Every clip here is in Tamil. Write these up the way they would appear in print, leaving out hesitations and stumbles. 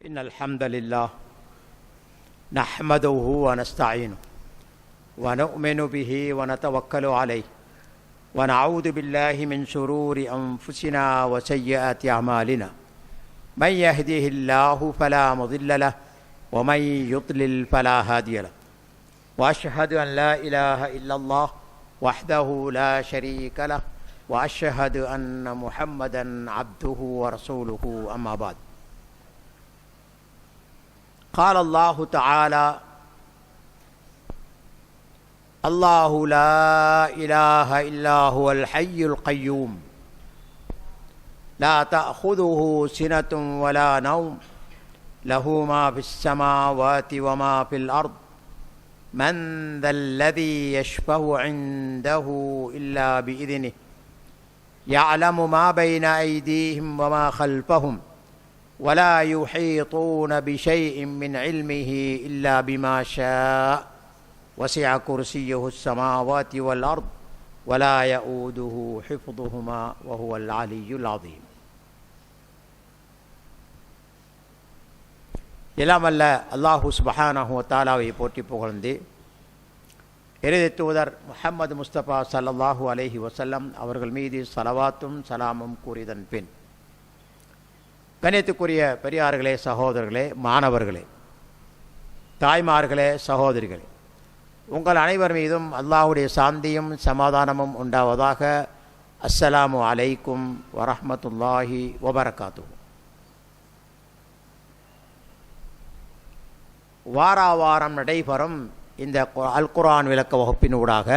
إن الحمد لله نحمده ونستعينه ونؤمن به ونتوكل عليه ونعوذ بالله من شرور أنفسنا وسيئات أعمالنا من يهده الله فلا مضل له ومن يضلل فلا هادي له وأشهد أن لا إله إلا الله وحده لا شريك له وأشهد أن محمدا عبده ورسوله أما بعد. قال الله تعالى: الله لا إله إلا هو الحي القيوم لا تأخذه سنة ولا نوم له ما في السماوات وما في الأرض من ذا الذي يشفع عنده إلا بإذنه يعلم ما بين أيديهم وما خلفهم ولا يحيطون بشيء من علمه إلا بما شاء وسع كرسيه السماوات والأرض ولا يؤوده حفظهما وهو العلي العظيم. எல்லாம் அல்ல அல்லாஹு சுப்ஹானஹு வ தஆலாவை போற்றி புகழ்ந்து இறுதி தூதர் முஹம்மது முஸ்தபா ஸல்லல்லாஹு அலைஹி வஸல்லம் அவர்கள் மீது ஸலவாத்தும் சலாமும் கூறியதன் பின், கண்ணியத்துக்குரிய பெரியார்களே, சகோதரர்களே, மாணவர்களே, தாய்மார்களே, சகோதரிகளே, உங்கள் அனைவர் மீதும் அல்லாஹ்வுடைய சாந்தியும் சமாதானமும் உண்டாவதாக. அஸ்ஸலாமு அலைக்கும் வரஹ்மத்துல்லாஹி வபரகாத்துஹு. வாராவாரம் நடைபெறும் இந்த அல் குர்ஆன் விளக்க வகுப்பினூடாக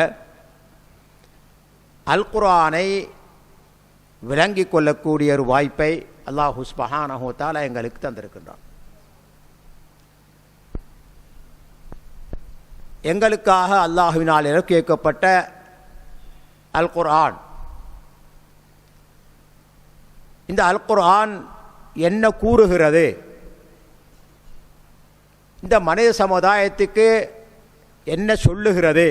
அல் குர்ஆனை விளங்கிக் கொள்ளக்கூடிய ஒரு வாய்ப்பை அல்லாஹ் சுப்ஹானஹு வ தஆலா எங்களுக்கு தந்திருக்கின்றான். எங்களுக்காக அல்லாஹ்வினால் இறக்கி வைக்கப்பட்ட அல் குர்ஆன், இந்த அல் குர்ஆன் என்ன கூறுகிறது, இந்த மனித சமுதாயத்துக்கு என்ன சொல்லுகிறது,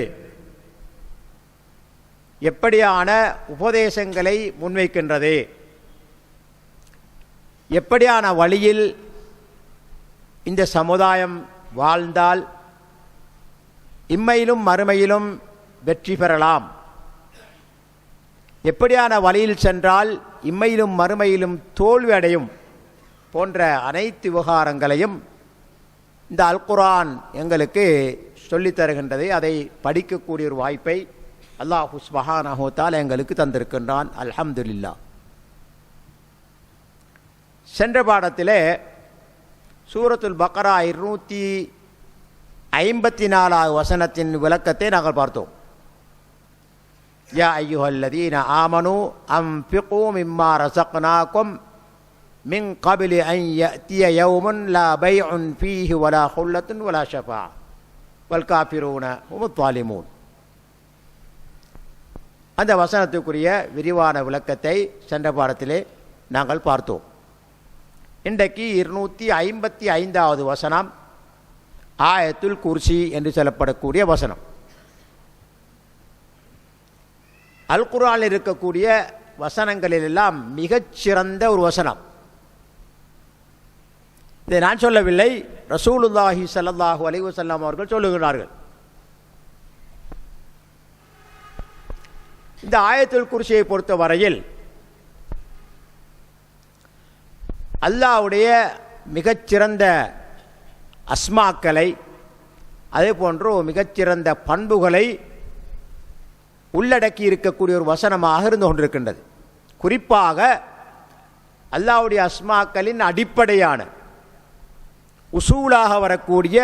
எப்படியான உபதேசங்களை முன்வைக்கின்றது, எப்படியான வழியில் இந்த சமுதாயம் வாழ்ந்தால் இம்மையிலும் மறுமையிலும் வெற்றி பெறலாம், எப்படியான வழியில் சென்றால் இம்மையிலும் மறுமையிலும் தோல்வி அடையும் போன்ற அனைத்து விவகாரங்களையும் இந்த அல் குர்ஆன் எங்களுக்கு சொல்லித் தருகின்றது. அதை படிக்கக்கூடிய ஒரு வாய்ப்பை அல்லாஹ் சுப்ஹானஹு வ தஆலா எங்களுக்கு தந்திருக்கின்றான். அல்ஹம்துலில்லாஹ். சென்ற பாடத்திலே சூரத்துல் பக்ரா 254 வசனத்தின் விளக்கத்தை நாங்கள் பார்த்தோம். யா அய்யுஹல்லதீன ஆமனூ அன்ஃபிகூ மிம்மா ரஸக்னாகும் மின் கபிலி அன் யஅதிய யௌமுன் லா பைஉன் ஃபீஹி வலா குல்லத்துன் வலா ஷஃபாஅ வல் காஃபிரூன ஹுமுத் ஸாலிமூன். அந்த வசனத்துக்குரிய விரிவான விளக்கத்தை சென்ற பாடத்திலே நாங்கள் பார்த்தோம். இன்றைக்கு 255வது வசனம் ஆயத்துல் குர்சி என்று சொல்லப்படக்கூடிய வசனம். அல் குர்ஆனில் இருக்கக்கூடிய வசனங்களிலெல்லாம் மிகச்சிறந்த ஒரு வசனம். இதை நான் சொல்லவில்லை, ரசூலுல்லாஹி ஸல்லல்லாஹு அலைஹி வஸல்லம் அவர்கள் சொல்லுகிறார்கள். இந்த ஆயத்துல் குர்சியை பொறுத்த வரையில் அல்லாஹ்வுடைய மிகச்சிறந்த அஸ்மாக்களை, அதே போன்று மிகச்சிறந்த பண்புகளை உள்ளடக்கி இருக்கக்கூடிய ஒரு வசனமாக இருந்து கொண்டிருக்கின்றது. குறிப்பாக அல்லாஹ்வுடைய அஸ்மாக்களின் அடிப்படையான உசூலாக வரக்கூடிய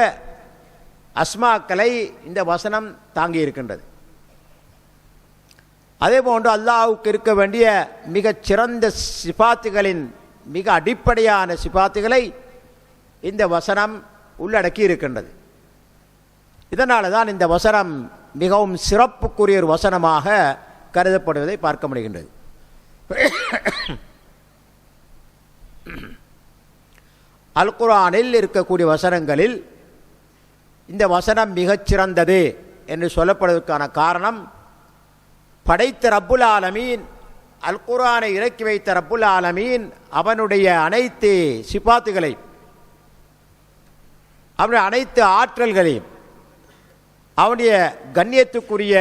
அஸ்மாக்களை இந்த வசனம் தாங்கி இருக்கின்றது. அதே போன்று அல்லாஹ்வுக்கு இருக்க வேண்டிய மிகச்சிறந்த சிபாத்துகளின் மிக அடிப்படையான சிபாத்துகளை இந்த வசனம் உள்ளடக்கி இருக்கின்றது. இதனால தான் இந்த வசனம் மிகவும் சிறப்புக்குரிய ஒரு வசனமாக கருதப்படுவதை பார்க்க முடிகின்றது. அல் குர்ஆனில் இருக்கக்கூடிய வசனங்களில் இந்த வசனம் மிகச்சிறந்தது என்று சொல்லப்படுவதற்கான காரணம், படைத்த ரப்புல் ஆலமீன், அல் குர்ஆனை இறக்கி வைத்த ரப்புல் ஆலமீன் அவனுடைய அனைத்து சிபாத்துகளை அவனுடைய அனைத்து ஆற்றல்களையும் அவனுடைய கண்ணியத்துக்குரிய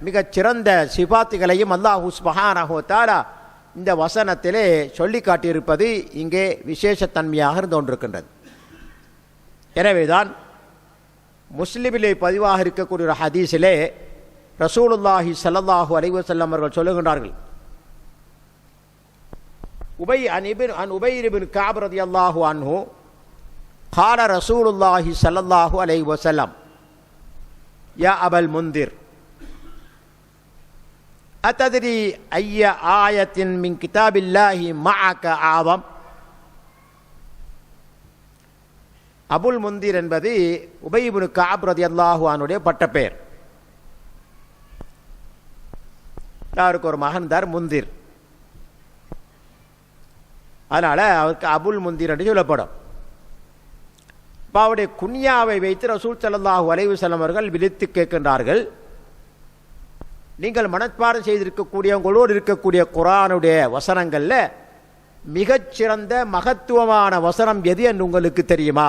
மிகச் சிறந்த சிபாத்துகளையும் அல்லாஹு சுப்ஹானஹு வ தஆலா இந்த வசனத்திலே சொல்லி காட்டியிருப்பது இங்கே விசேஷத்தன்மையாக இருந்து கொண்டிருக்கின்றது. எனவேதான் முஸ்லிமிலே பதிவாக இருக்கக்கூடிய ஒரு ஹதீஸிலே ரசூலுல்லாஹி ஸல்லல்லாஹு அலைஹி வஸல்லம் அவர்கள் சொல்லுகின்றார்கள், உபை இப்னு கஅப் ரலியல்லாஹு அன்ஹு قال رسول الله صلى الله عليه وسلم يا أبا المنذر أتدري أي آية من كتاب الله معك أعظم. அபுல் முந்தீர் என்பது உபை இப்னு கஅப் ரலியல்லாஹு அன்ஹுடைய பட்டப்பெயர். அவருக்கு ஒரு மகன் தார் முந்தீர், அதனால அவருக்கு அபுல் முந்தீர் என்று சொல்லப்படும். அவருடைய குன்யாவை வைத்து ரசூல் ஸல்லல்லாஹு அலைஹி வஸல்லம் அவர்கள் விழித்து கேட்கின்றார்கள், நீங்கள் மனப்பாடம் செய்திருக்கக்கூடிய உங்களோடு இருக்கக்கூடிய குர்ஆனுடைய வசனங்கள்ல மிகச்சிறந்த மகத்துவமான வசனம் எது என்று உங்களுக்கு தெரியுமா?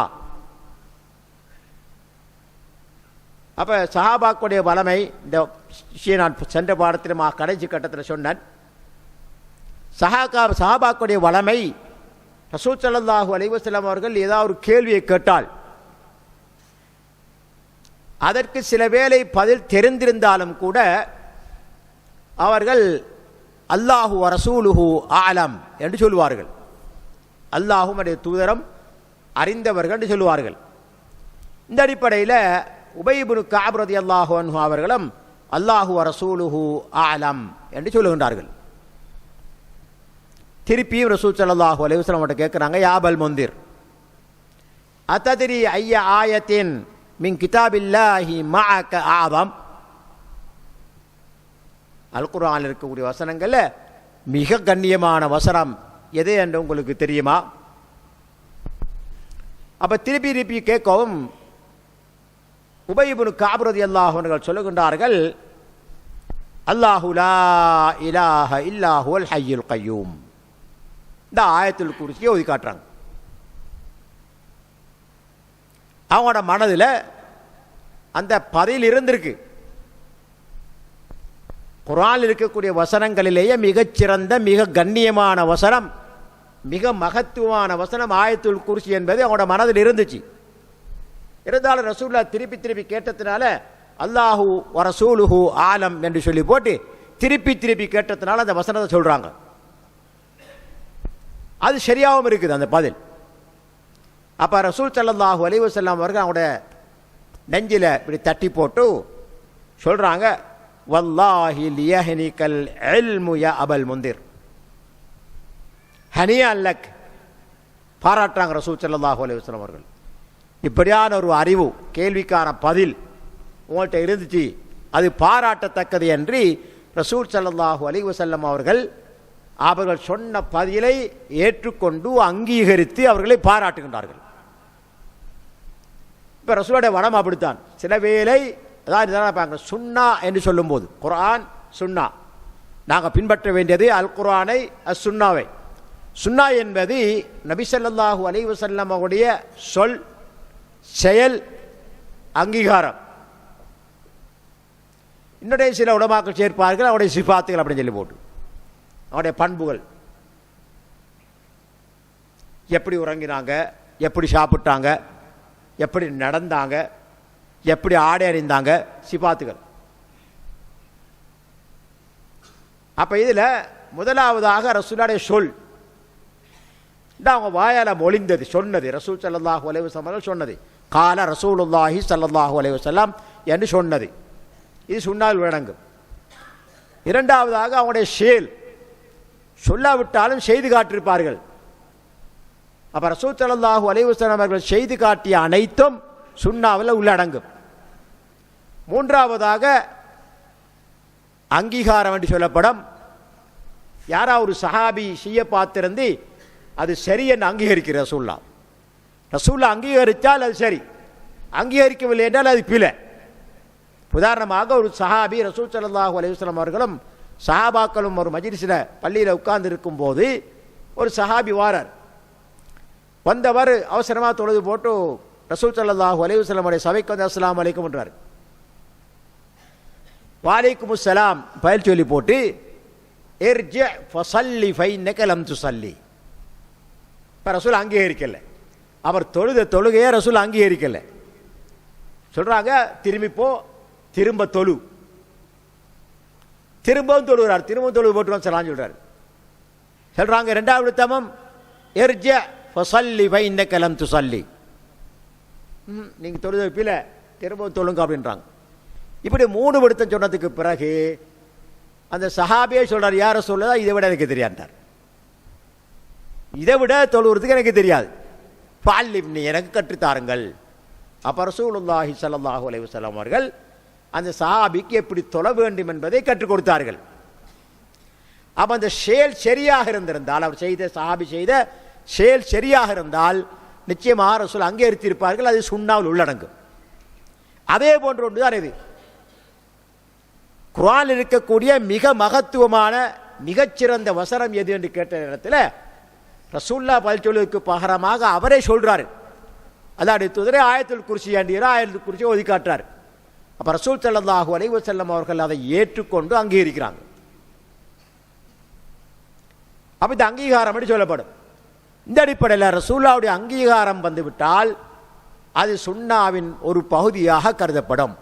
அப்ப சஹாபாக்களுடைய வளமை, இந்த விஷயம் நான் சென்ற பாடத்தில் கடைசி கட்டத்தில் சொன்னேன். சஹாபாக்களுடைய வளமை, ரசூல் ஸல்லல்லாஹு அலைஹி வஸல்லம் அவர்கள் ஏதாவது ஒரு கேள்வியை கேட்டால் அதற்கு சில வேளை பதில் தெரிந்திருந்தாலும் கூட அவர்கள் அல்லாஹு வ ரசூலுஹு ஆலம் என்று சொல்லுவார்கள். அல்லாஹும் அவருடைய தூதரும் அறிந்தவர்கள் என்று சொல்லுவார்கள். இந்த அடிப்படையில் உபை இப்னு கஅப் ரலியல்லாஹு அன்ஹு அவர்களும் அல்லாஹு வ ரசூலுஹு ஆலம் என்று சொல்லுகின்றார்கள். திருப்பியும் ரசூல் ஸல்லல்லாஹு அலைஹி வஸல்லம் அவர்கிட்ட கேட்குறாங்க, யா அபல் முந்தீர் அத்தத்ரி ஐய ஆயத்தின் மின் கிதாபில்லாஹி மஅக ஆதம். அல் குர்ஆனில் இருக்கக்கூடிய வசனங்கள்ல மிக கண்ணியமான வசனம் எது என்று உங்களுக்கு தெரியுமா? அப்ப திருப்பி கேட்கவும் உபை இப்னு கஅப் ரலியல்லாஹு அன்ஹு அவர்கள் சொல்லுகின்றார்கள், அல்லாஹு லா இலாஹ இல்லா ஹுவல் ஹய்யுல் கய்யூம். இந்த ஆயத்துல் குர்சியை ஓதி காட்டுறாங்க. அவங்களோட மனதில் அந்த பதில் இருந்திருக்கு. குர்ஆனில் இருக்கக்கூடிய வசனங்களிலேயே மிகச்சிறந்த மிக கண்ணியமான வசனம், மிக மகத்துவமான வசனம் ஆயத்துல் குர்சி என்பது அவங்களோட மனதில் இருந்துச்சு. இருந்தாலும் ரசூலுல்லாஹ் திருப்பி கேட்டதுனால அல்லாஹு வ ரசூலுஹு ஆலம் என்று சொல்லி போட்டு திருப்பி கேட்டதுனால அந்த வசனத்தை சொல்றாங்க. அது சரியாகவும் இருக்குது அந்த பதில். அப்ப ரசூல் ஸல்லல்லாஹு அலைஹி வஸல்லம் அவர்கள் அவங்களோட நெஞ்சில இப்படி தட்டி போட்டு சொல்றாங்க, வல்லாஹி லியஹ்னிகல் இல்மு யா அபல் முந்தீர். ஹனியன் லக், பாராட்டுறாங்க ரசூல் ஸல்லல்லாஹு அலைஹி வஸல்லம் அவர்கள். இப்படியான ஒரு அறிவு, கேள்விக்கான பதில் உங்கள்கிட்ட இருந்துச்சு, அது பாராட்டத்தக்கது என்று ரசூல் ஸல்லல்லாஹு அலைஹி வஸல்லம் அவர்கள் சொன்ன பதிலை ஏற்றுக்கொண்டு அங்கீகரித்து அவர்களை பாராட்டுகின்றார்கள். இப்ப ரசூலுடைய வனம் அப்படித்தான். சில வேளை அதாவது சுன்னா என்று சொல்லும் போது, குர்ஆன் சுன்னா, நாங்கள் பின்பற்ற வேண்டியது அல் குர்ஆனை அஸ் சுன்னாவை. சுன்னா என்பது நபி ஸல்லல்லாஹு அலைஹி வஸல்லம் அவருடைய சொல், செயல், அங்கீகாரம். இன்னுடைய சில உலமாக்கள் சேர்ப்பார்கள் அவருடைய சிஃபாத்துகள் அப்படின்னு சொல்லி போட்டு, அவருடைய பண்புகள், எப்படி உறங்கினாங்க, எப்படி சாப்பிட்டாங்க, எப்படி நடந்தாங்க, எப்படி ஆடை அணிந்தாங்க, சிபாத்துகள். அப்ப இதுல முதலாவதாக ரசூலுடைய சொல், அவங்க வாயால மொழிந்தது, சொன்னது, ரசூல் ஸல்லல்லாஹு அலைஹி வஸல்லம் சொன்னது, கால ரசூலுல்லாஹி ஸல்லல்லாஹு அலைஹி வஸல்லம் என்று சொன்னது, இது சுன்னாவில் விளங்கும். இரண்டாவதாக அவங்களுடைய செயல், சொல்லாவிட்டாலும் செய்து காட்டிருப்பார்கள். அப்ப ரசூல் ஸல்லல்லாஹு அலைஹி வஸல்லம் அவர்கள் செய்து காட்டிய அனைத்தும் சுன்னாவில் உள்ளடங்கும். மூன்றாவதாக அங்கீகாரம் என்று சொல்லப்படும். யாரா ஒரு சஹாபி செய்ய பார்த்திருந்து அது சரி என்று அங்கீகரிக்கிற ரசூல்லா அங்கீகரித்தால் அது சரி, அங்கீகரிக்கவில்லை என்றால் அது பிழை. உதாரணமாக ஒரு சஹாபி ரசூல் ஸல்லல்லாஹு அலைஹி வஸல்லம் அவர்களும் சஹாபாக்களும் ஒரு மஜ்லிஸில் பள்ளியில் உட்கார்ந்து இருக்கும் போது ஒரு சஹாபி வாரார். வந்தவர் அவசரமாக தொழுது போட்டு ரசூல் ஸல்லல்லாஹு அலைஹி வஸல்லம் உடைய சபைக்கு வந்து அஸ்ஸலாமு அலைக்கும் என்றார். வலைக்கும் அஸ்ஸலாம் பயில் சொல்லி போட்டு இர்ஜி ஃபஸல்லி ஃபைன்னக லம் துஸல்லி. இப்போ ரசூல் அங்கீகரிக்கல, அவர் தொழுகையே ரசூல் அங்கீகரிக்கல. சொல்றாங்க திரும்பி போ, திரும்ப தொழு. திரும்பவும் தொழுகிறார், திரும்பவும் தொழு போட்டு சலாம் சொல்றாரு. சொல்றாங்க ரெண்டாவது தமம் இர்ஜி ஃபஸல்லி ஃபைன்னக லம் துஸல்லி. நீங்க தொழுத வைப்பில திரும்பவும் தொழுங்க அப்படின்றாங்க. இப்படி 3 விடுத்தம் சொன்னதுக்கு பிறகு அந்த சஹாபியே சொல்றார், யார சொல்லுதா இதை விட எனக்கு தெரியாண்டார். இதை விட தொழுகிறதுக்கு எனக்கு தெரியாது, ஃபஅல்லிம்னி எனக்கு கற்றுத்தாருங்கள். அப்ப ரசூலுல்லாஹி ஸல்லல்லாஹு அலைஹி வஸல்லம் அவர்கள் அந்த சஹாபிக்கு எப்படி தொழ வேண்டும் என்பதை கற்றுக் கொடுத்தார்கள். அப்ப அந்த செயல் சரியாக இருந்திருந்தால், அவர் செய்த சஹாபி செய்த செயல் சரியாக இருந்தால் நிச்சயமாக ரசூல் அங்கீகரித்திருப்பார்கள், அது சுன்னாவில் உள்ளடங்கும். அதே போன்ற ஒன்றுதான் இது. குர்ஆனில் இருக்கக்கூடிய மிக மகத்துவமான மிகச்சிறந்த வசனம் எது என்று கேட்ட நேரத்தில் ரசூலுல்லாஹ் பதில் சொல்வதற்கு பகரமாக அவரே சொல்றாரு. அல்லாஹ்வுடைய தூதரே ஆயத்துல் குர்சி ஆண்டியரா ஆயத்துல் குர்சி ஓதி காட்டுறார். அப்ப ரசூல் ஸல்லல்லாஹு அலைஹி வஸல்லம் அவர்கள் அதை ஏற்றுக்கொண்டு அங்கீகரிக்கிறாங்க. அப்ப இந்த அங்கீகாரம் என்று சொல்லப்படும். இந்த அடிப்படையில் ரசூலுல்லாஹ்வுடைய அங்கீகாரம் வந்துவிட்டால் அது சுன்னாவின் ஒரு பகுதியாக கருதப்படும்.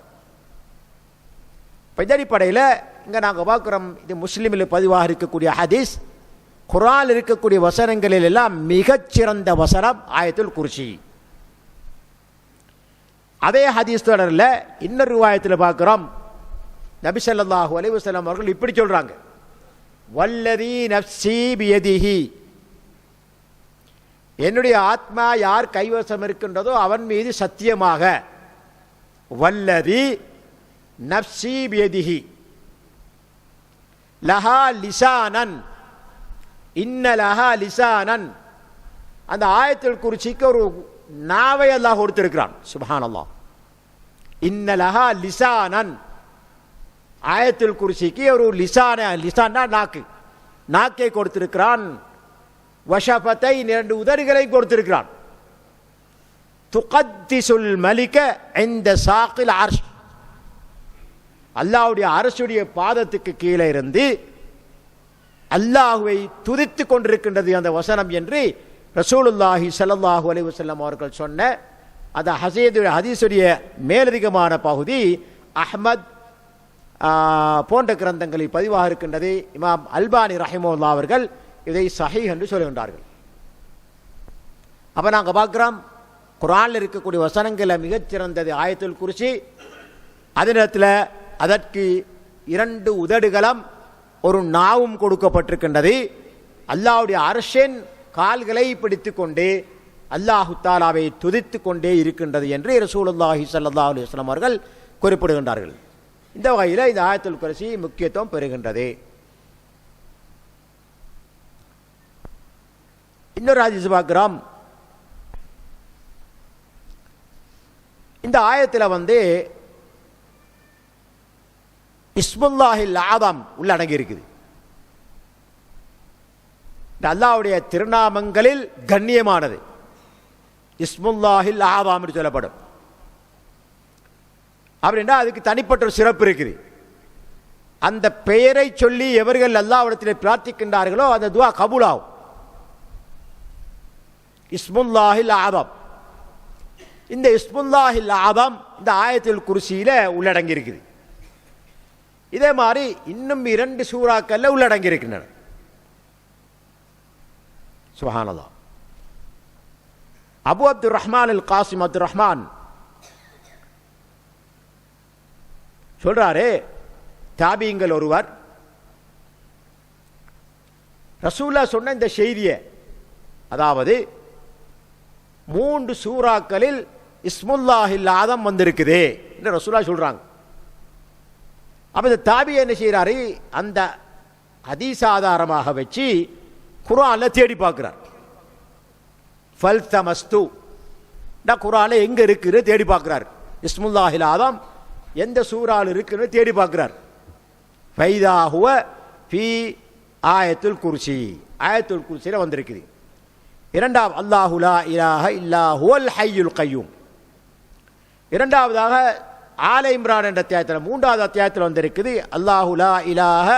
இந்த அடிப்படையில் இங்கே நாங்கள் பார்க்குறோம், இது முஸ்லீமில் பதிவாக இருக்கக்கூடிய ஹதீஸ். குர்ஆனில் இருக்கக்கூடிய வசனங்களில் எல்லாம் மிகச்சிறந்த வசனம் ஆயத்துல் குர்சி. அதே ஹதீஸ் தொடரில் இன்னொரு ரிவாயத்தில் பார்க்குறோம், நபி ஸல்லல்லாஹு அலைஹி வஸல்லம் அவர்கள் இப்படி சொல்றாங்க, வல்லதி நஃப்ஸி பியதிஹி, என்னுடைய ஆத்மா யார் கைவசம் இருக்கின்றதோ அவன் மீது சத்தியமாக, வல்லதி நஃப்ஸி பியதிஹி லஹா லிசானன் இன்ன லஹா லிசானன். அந்த ஆயத்துல் குர்சிக்கு ஒரு நாவை அல்லாஹ் கொடுத்திருக்கிறான். சுப்ஹானல்லாஹ். இன்ன லஹா லிசானன், ஆயத்துல் குர்சிக்கு ஒரு லிசானா நாக்கு, நாக்கை கொடுத்திருக்கிறான். வஷஃபத்தை 2 உதடுகளை கொடுத்திருக்கிறான். துகத்திசுல் மலிக இந்த சாக்கில் அர்ஷ், அல்லாஹ்வுடைய அரசுடைய பாதத்துக்கு கீழே இருந்து அல்லாஹ்வை துதித்து கொண்டிருக்கின்றது அந்த வசனம் என்று ரசூலுல்லாஹி ஸல்லல்லாஹு அலைஹி வஸல்லம் அவர்கள் சொன்ன அந்த ஹதீஸுடைய மேலதிகமான பகுதி அஹ்மத் போன்ற கிரந்தங்களில் பதிவாக இருக்கின்றது. இமாம் அல்பானி ரஹிமஹுல்லாஹ் அவர்கள் இதை சஹீஹ் என்று சொல்கின்றார்கள். அப்போ நாங்கள் பார்க்குறோம், குர்ஆனில் இருக்கக்கூடிய வசனங்களில் மிகச்சிறந்தது ஆயத்துல் குர்சி. அதே நேரத்தில் அதற்கு 2 உதடுகளும் ஒரு நாவும் கொடுக்கப்பட்டிருக்கின்றது. அல்லாஹ்வுடைய அர்ஷின் கால்களை பிடித்து கொண்டே அல்லாஹு தஆலாவை துதித்து கொண்டே இருக்கின்றது என்று ரசூலுல்லாஹி ஸல்லல்லாஹு அலைஹி வஸல்லம் அவர்கள் குறிப்பிடுகின்றார்கள். இந்த வகையில் இந்த ஆயத்துல் குர்சி முக்கியத்துவம் பெறுகின்றது. இன்னொரு ஹதீஸ் பார்க்கிறோம், இந்த ஆயத்தில் இஸ்முல்லாஹில் ஆதம் உள்ளடங்கி இருக்குது. அல்லாஹ்வுடைய திருநாமங்களில் கண்ணியமானது இஸ்முல்லாஹில் ஆதம் என்று சொல்லப்படும். அப்படின்னா அதுக்கு தனிப்பட்ட ஒரு சிறப்பு இருக்குது. அந்த பெயரை சொல்லி எவர்கள் அல்லாஹ்விடத்தில் பிரார்த்திக்கின்றார்களோ அந்த துஆ கபூலாகும். இஸ்முல்லாஹில் ஆதம், இந்த இஸ்முல்லாஹில் ஆதம் இந்த ஆயத்துல் குர்சியில உள்ளடங்கி இருக்குது. இதே மாதிரி இன்னும் 2 சூறாக்கள்ல உள்ளடங்கி இருக்கின்றன. சுப்ஹானல்லாஹ். அபு அப்துர் ரஹ்மான் அல் காசிம் அப்துர் ரஹ்மான் சொல்றாரு, தாபியங்கள் ஒருவர் ரசூலுல்லாஹ் சொன்ன இந்த செய்தியை, அதாவது 3 சூறாக்களில் இஸ்முல்லாஹில் ஆதம் வந்திருக்குது என்று ரசூலுல்லாஹ் சொல்றாங்க. அப்ப இந்த தாபி என்ன செய்யறாரு, அந்த ஹதீஸ் ஆதாரமாக வச்சு குர்ஆன்ல தேடி பார்க்கிறார். ஃபல்தமஸ்து, குர்ஆன்ல எங்க இருக்குது தேடி பார்க்கிறார். இஸ்முல்லாஹில் ஆதம் எந்த சூறாவில் இருக்குன்னு தேடி பார்க்கிறார். ஃபைதா ஹுவ ஃபீ ஆயத்துல் குர்சி, ஆயத்துல் குர்சியில வந்திருக்குது. 2ஆம் அல்லாஹு லா இலாஹ இல்லா ஹுவல் ஹய்யுல் கய்யூம், இரண்டாவதாக ஆல இம்ரான் என்ற அத்தியாயத்தில் 3வது அத்தியாயத்தில் வந்திருக்குது அல்லாஹு லா இலாஹ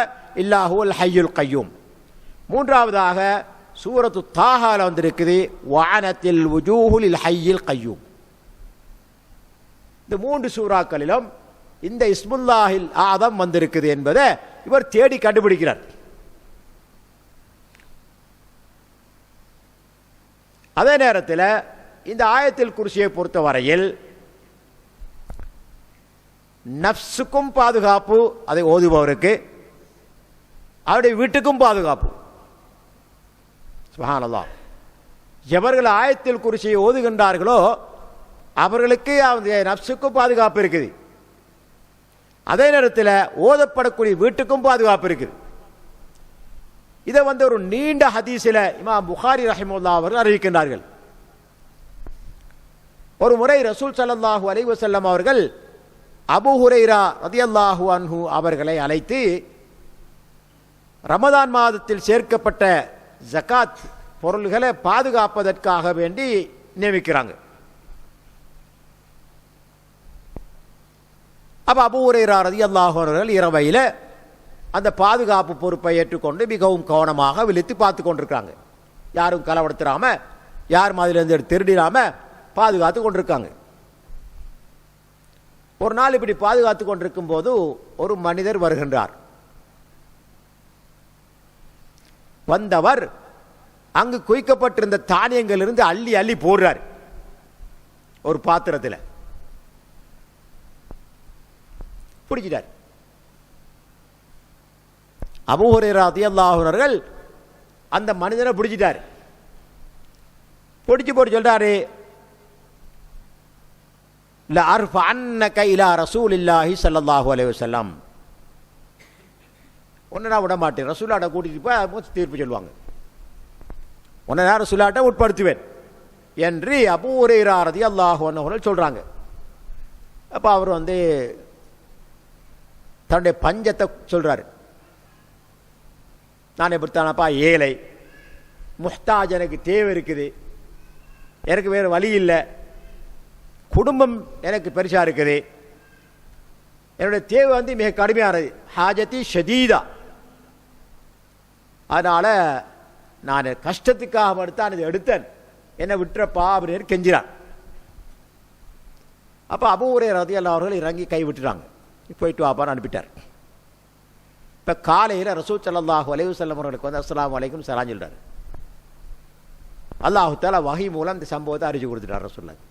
இல்லாஹுல் ஹய்யுல் கய்யூம். 3வதாக சூரத்து தாஹால வந்திருக்குது வஅனத்தில் வுஜூஹுல் ஹய்யில் கய்யூம். இந்த 3 சூறாக்களிலும் இந்த இஸ்முல்லாஹில் ஆதம் வந்திருக்குது என்பதை இவர் தேடி கண்டுபிடிக்கிறார். அதே நேரத்தில் இந்த ஆயத்தில் குர்சியை பொறுத்த வரையில் நஃப்ஸுக்கும் பாதுகாப்பு, அதை ஓதுபவருக்கு அவருடைய வீட்டுக்கும் பாதுகாப்பு. சுப்ஹானல்லாஹ். எவர்கள் ஆயத்தில் குர்சியை ஓதுகின்றார்களோ அவர்களுக்கு அவருடைய நஃப்ஸுக்கும் பாதுகாப்பு இருக்குது. அதே நேரத்தில் ஓதப்படக்கூடிய வீட்டுக்கும் பாதுகாப்பு இருக்குது. இதை ஒரு நீண்ட ஹதீஸில் இமாம் புகாரி ரஹிமஹுல்லாஹ் அவர்கள் அறிவிக்கின்றார்கள். ஒரு முறை ரசூல் ஸல்லல்லாஹு அலைஹி வஸல்லம் அவர்கள் அபூ ஹுரைரா ரலியல்லாஹு அன்ஹு அவர்களை அழைத்து ரமதான் மாதத்தில் சேர்க்கப்பட்ட ஜகாத் பொருள்களை பாதுகாப்பதற்காக வேண்டி நியமிக்கிறாங்க. அப்போ அபூ ஹுரைரா ரலியல்லாஹு அவர்கள் இரவையில் அந்த பாதுகாப்பு பொறுப்பை ஏற்றுக்கொண்டு மிகவும் கவனமாக விழித்து பார்த்து கொண்டிருக்காங்க. யாரும் களவெடுத்துடாம, யாரும் அதிலிருந்து திருடிடாம பாதுகாத்து கொண்டிருக்காங்க. ஒரு நாள் இப்படி பாதுகாத்து கொண்டிருக்கும் போது ஒரு மனிதர் வருகின்றார். வந்தவர் அங்கு குவிக்கப்பட்டிருந்த தானியங்களிலிருந்து அள்ளி அள்ளி போடுறார் ஒரு பாத்திரத்தில். பிடிச்சிட்டார். அபூ ஹுரைரா ரலியல்லாஹு அன்ஹு அந்த மனிதனை பிடிச்சிட்டார். பிடிச்சு போட்டு சொல்றாரு, லா அர்ஃபஅன்னக இலா ரசூலில்லாஹி ஸல்லல்லாஹு அலைஹி வஸல்லம். உன்னை நான் விட மாட்டேன், ரசூலாட்ட கூட்டிட்டு போய் தீர்ப்பு சொல்லுவாங்க, உன்னை நான் ரசூலாட்ட உட்படுத்துவேன் என்று அபூ ஹுரைரா ரலியல்லாஹு அன்ஹு சொல்றாங்க. அப்போ அவர் தன்னுடைய பஞ்சத்தை சொல்றாரு. நான் எப்படித்தானப்பா ஏழை, முஹ்தாஜ், எனக்கு தேவை இருக்குது, எனக்கு வேறு வழி இல்லை, குடும்பம் எனக்கு பெருசாக இருக்குது, என்னுடைய தேவை மிக கடுமையானது, ஹாஜத்தி ஷதீதா, அதனால் நான் கஷ்டத்துக்காக மட்டும்தான் இதை எடுத்தேன், என்னை விட்டுறப்பா அப்படின்னு கெஞ்சிறான். அப்போ அபூ ஹுரைரா ரலியல்லாஹு அவர்கள் இறங்கி கை விட்டுறாங்க. போயிட்டு வாப்பான்னு அனுப்பிட்டார். இப்போ காலையில் ரசூல் ஸல்லல்லாஹு அலைஹி வஸல்லம் அவர்களுக்கு அஸ்ஸலாமு அலைக்கும் சலாம் சொல்றாரு. அல்லாஹ் தஆலா வஹி மூலம் இந்த சம்பவத்தை அறிவிச்சு கொடுத்துட்டார் ரசூலுல்லாஹ்.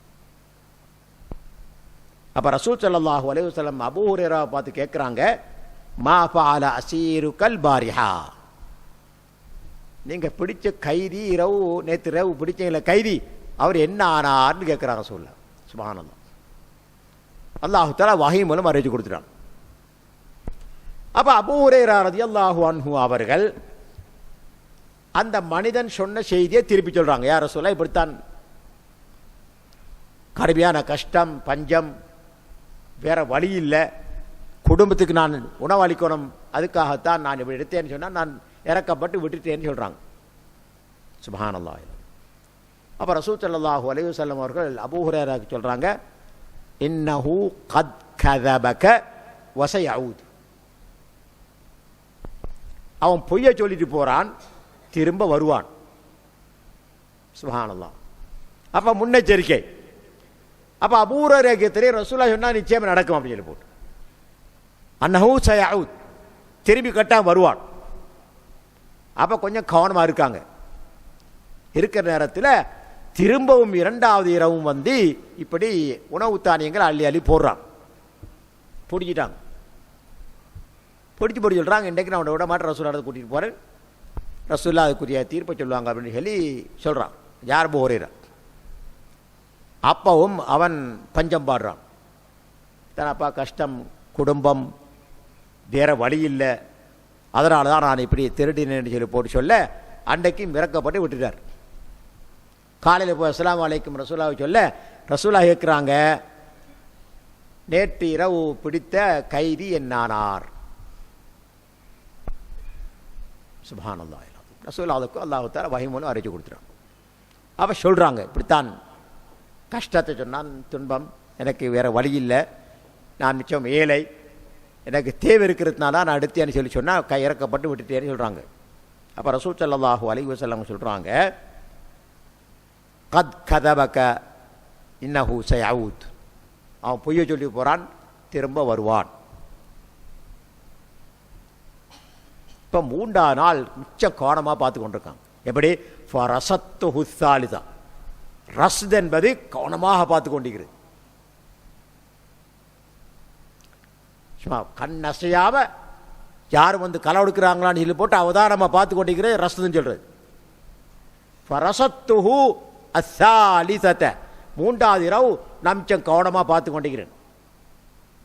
அப்போ ரசூல் ஸல்லல்லாஹு அலைஹி வஸல்லம் அபூ ஹுரைராவை பார்த்து கேட்குறாங்க, மா ஃபஅல அஸீருக்கல் பாரிஹா, நீங்கள் பிடிச்ச கைதி நேற்று இரவு பிடிச்சீங்கள கைதி, அவர் என்ன ஆனார்னு கேட்குறாங்க ரசூலுல்லாஹ். சுப்ஹானல்லாஹ். அல்லாஹ் தஆலா வஹி மூலம் அறிவிச்சு கொடுத்துட்டான். அப்போ அபூ ஹுரைரா ரலியல்லாஹு அன்ஹு அவர்கள் அந்த மனிதன் சொன்ன செய்தியை திருப்பி சொல்றாங்க. யா ரசூலல்லாஹ், இப்படித்தான் கடுமையான கஷ்டம், பஞ்சம், வேற வழி இல்லை, குடும்பத்துக்கு நான் உணவளிக்கணும், அதுக்காகத்தான் நான் இப்படி எடுத்தேன்னு சொன்னால் நான் இறக்கப்பட்டு விட்டுட்டேன்னு சொல்றாங்க. சுப்ஹானல்லாஹ். அப்போ ரசூல் ஸல்லல்லாஹு அலைஹி வஸல்லம் அவர்கள் அபூ ஹுரைராவுக்கு சொல்றாங்க, இன்னஹு கத் கதபக வஸயஊத், அவன் பொய்யை சொல்லிட்டு போறான், திரும்ப வருவான். சுப்ஹானல்லாஹ். அப்ப முன்னெச்சரிக்கை. அப்ப அபூ ஹுரைராவுக்கு தெரியும் ரசூலுல்லாஹ் சொன்னா நிச்சயமா நடக்கும் அப்படின்னு சொல்லி போட்டு, அன்னஹு சயஊத், திரும்பி கட்டா வருவான். அப்ப கொஞ்சம் கவனமா இருக்காங்க. இருக்கிற நேரத்தில் திரும்பவும் 2வது இரவும் இப்படி உணவு தானியங்கள் அள்ளி அள்ளி போடுறான். பிடிச்சிட்டாங்க. பிடிச்சி போட்டு சொல்கிறாங்க, இன்றைக்கு நான் அவனை விட மாட்டேன், ரசூலுல்லாஹ் கூட்டிகிட்டு போகிறேன், ரசூலுல்லாஹ் அதுக்குரிய தீர்ப்பை சொல்லுவாங்க அப்படின்னு சொல்லி சொல்கிறான். யார் அபூ ஹுரைரா. அப்பவும் அவன் பஞ்சம் பாடுறான். தானப்பா கஷ்டம், குடும்பம், வேற வழி இல்லை, அதனால தான் நான் இப்படி திருடினேன்னு சொல்லி போட்டு சொல்ல அன்றைக்கும் இறக்கப்பட்டு விட்டுட்டார். காலையில் போய் அஸ்ஸலாமு அலைக்கும் ரசூலுல்லாஹ் சொல்ல ரசூலுல்லாஹ் கேட்குறாங்க, நேற்று இரவு பிடித்த கைதி என்னானார்? சுப்ஹானல்லாஹ். ரசூலுல்லாஹ்வுக்கு அல்லாஹ் தஆலா வஹி மூலம் அறிவிச்சு கொடுத்துறான். அப்போ சொல்கிறாங்க, இப்படித்தான் கஷ்டத்தை சொன்னான், துன்பம், எனக்கு வேறு வழி இல்லை, நான் மிச்சம் ஏழை, எனக்கு தேவை இருக்கிறதுனால நான் எடுத்தேன்னு சொன்னால் கை இறக்கப்பட்டு விட்டுட்டேன்னு சொல்கிறாங்க. அப்போ ரசூல் ஸல்லல்லாஹு அலைஹி வஸல்லம் சொல்கிறாங்க, கத் கதபக இன்னஹு சயஊத், அவன் பொய்யை சொல்லி போகிறான், திரும்ப வருவான். இப்போ 3ஆம் நாள் மிச்சம் கவனமாக பார்த்து கொண்டிருக்காங்க. எப்படி ஃபரசத்து ஹுத்தாலிதா, ரஸ்து என்பது கவனமாக பார்த்து கொண்டிருக்கிறது. சும்மா கண் அசையாம யாரும் வந்து களை எடுக்கிறாங்களான்னு சொல்லி போட்டு அவதானமாக பார்த்து கொண்டிருக்கிறது ரஸ்துன்னு சொல்றது. ஃபரசத்துஹு அஸ்ஸாலிஸத, 3வது இரவு நான் மிச்சம் கவனமாக பார்த்து கொண்டிருக்கிறேன்.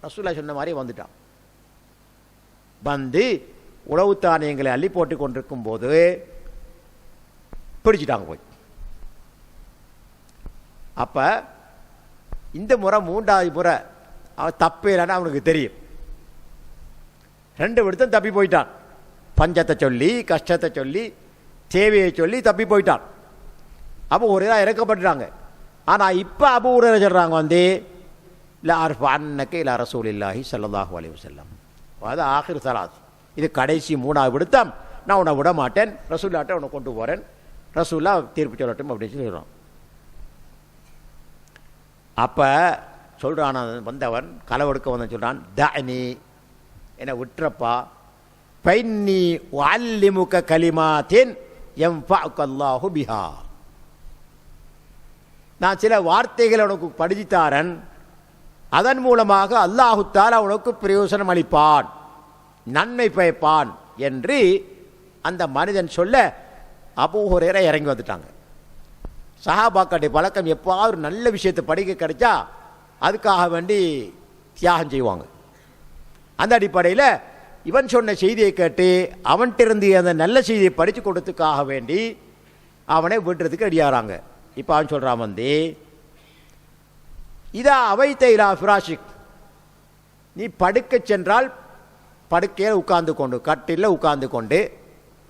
ரசூலுல்லாஹ் சொன்ன மாதிரி வந்துட்டான். வந்து உணவு தானியங்களை அள்ளி போட்டு கொண்டிருக்கும் போது பிடிச்சிட்டாங்க போய். அப்ப இந்த முறை 3வது முறை அவன் தப்பேன்னு அவனுக்கு தெரியும். 2 விடுத்தம் தப்பி போயிட்டான். பஞ்சத்தை சொல்லி, கஷ்டத்தை சொல்லி, தேவையை சொல்லி தப்பி போயிட்டான். அப்போ ஒரு இதாக இறக்கப்பட்டுட்டாங்க. ஆனால் இப்போ அபூ ஹுரைரா சொல்கிறாங்க வந்து லா அர்ஃபு அன்னக இலா ரசூலில்லாஹி ஸல்லல்லாஹு அலைஹி வஸல்லம், அது ஆகிர் சலாத், இது கடைசி 3வது விடுத்தம், நான் உன்னை விட மாட்டேன், ரசூலுல்லாஹ்ட்ட உன்னை கொண்டு போகிறேன், ரசூலுல்லாஹ் தீர்ப்பு சொல்லட்டும் அப்படின்னு சொல்கிறான். அப்போ சொல்கிறான் வந்தவன், களவெடுக்க வந்தவன் சொல்கிறான், தஅனி, என்னை விட்டுறப்பா, ஃபைன்னி உஅல்லிமுக கலிமாத்தின் யன்ஃபஉக அல்லாஹு பிஹா, நான் சில வார்த்தைகளை உனக்கு படித்தாரன், அதன் மூலமாக அல்லாஹு தஆலா உனக்கு பிரயோசனம் அளிப்பான், நன்மை பயப்பான் என்று அந்த மனிதன் சொல்ல அபூ ஹுரைரா இறங்கி வந்துட்டாங்க. சஹாபாக்களுடைய பழக்கம் எப்பாவது நல்ல விஷயத்தை படிக்க கிடைச்சா அதுக்காக வேண்டி தியாகம் செய்வாங்க. அந்த அடிப்படையில் இவன் சொன்ன செய்தியை கேட்டு அவன்கிட்ட அந்த நல்ல செய்தியை படித்து கொடுத்துக்காக வேண்டி அவனை விடுறதுக்கு ரெடியாகிறாங்க. இப்போ அவன் சொல்கிறான் வந்து, இதா அவைத்த இலா ஃபிராஷிக், நீ படுக்க சென்றால் படுக்கையில் உட்கார்ந்து கொண்டு, கட்டிலில் உட்கார்ந்து கொண்டு,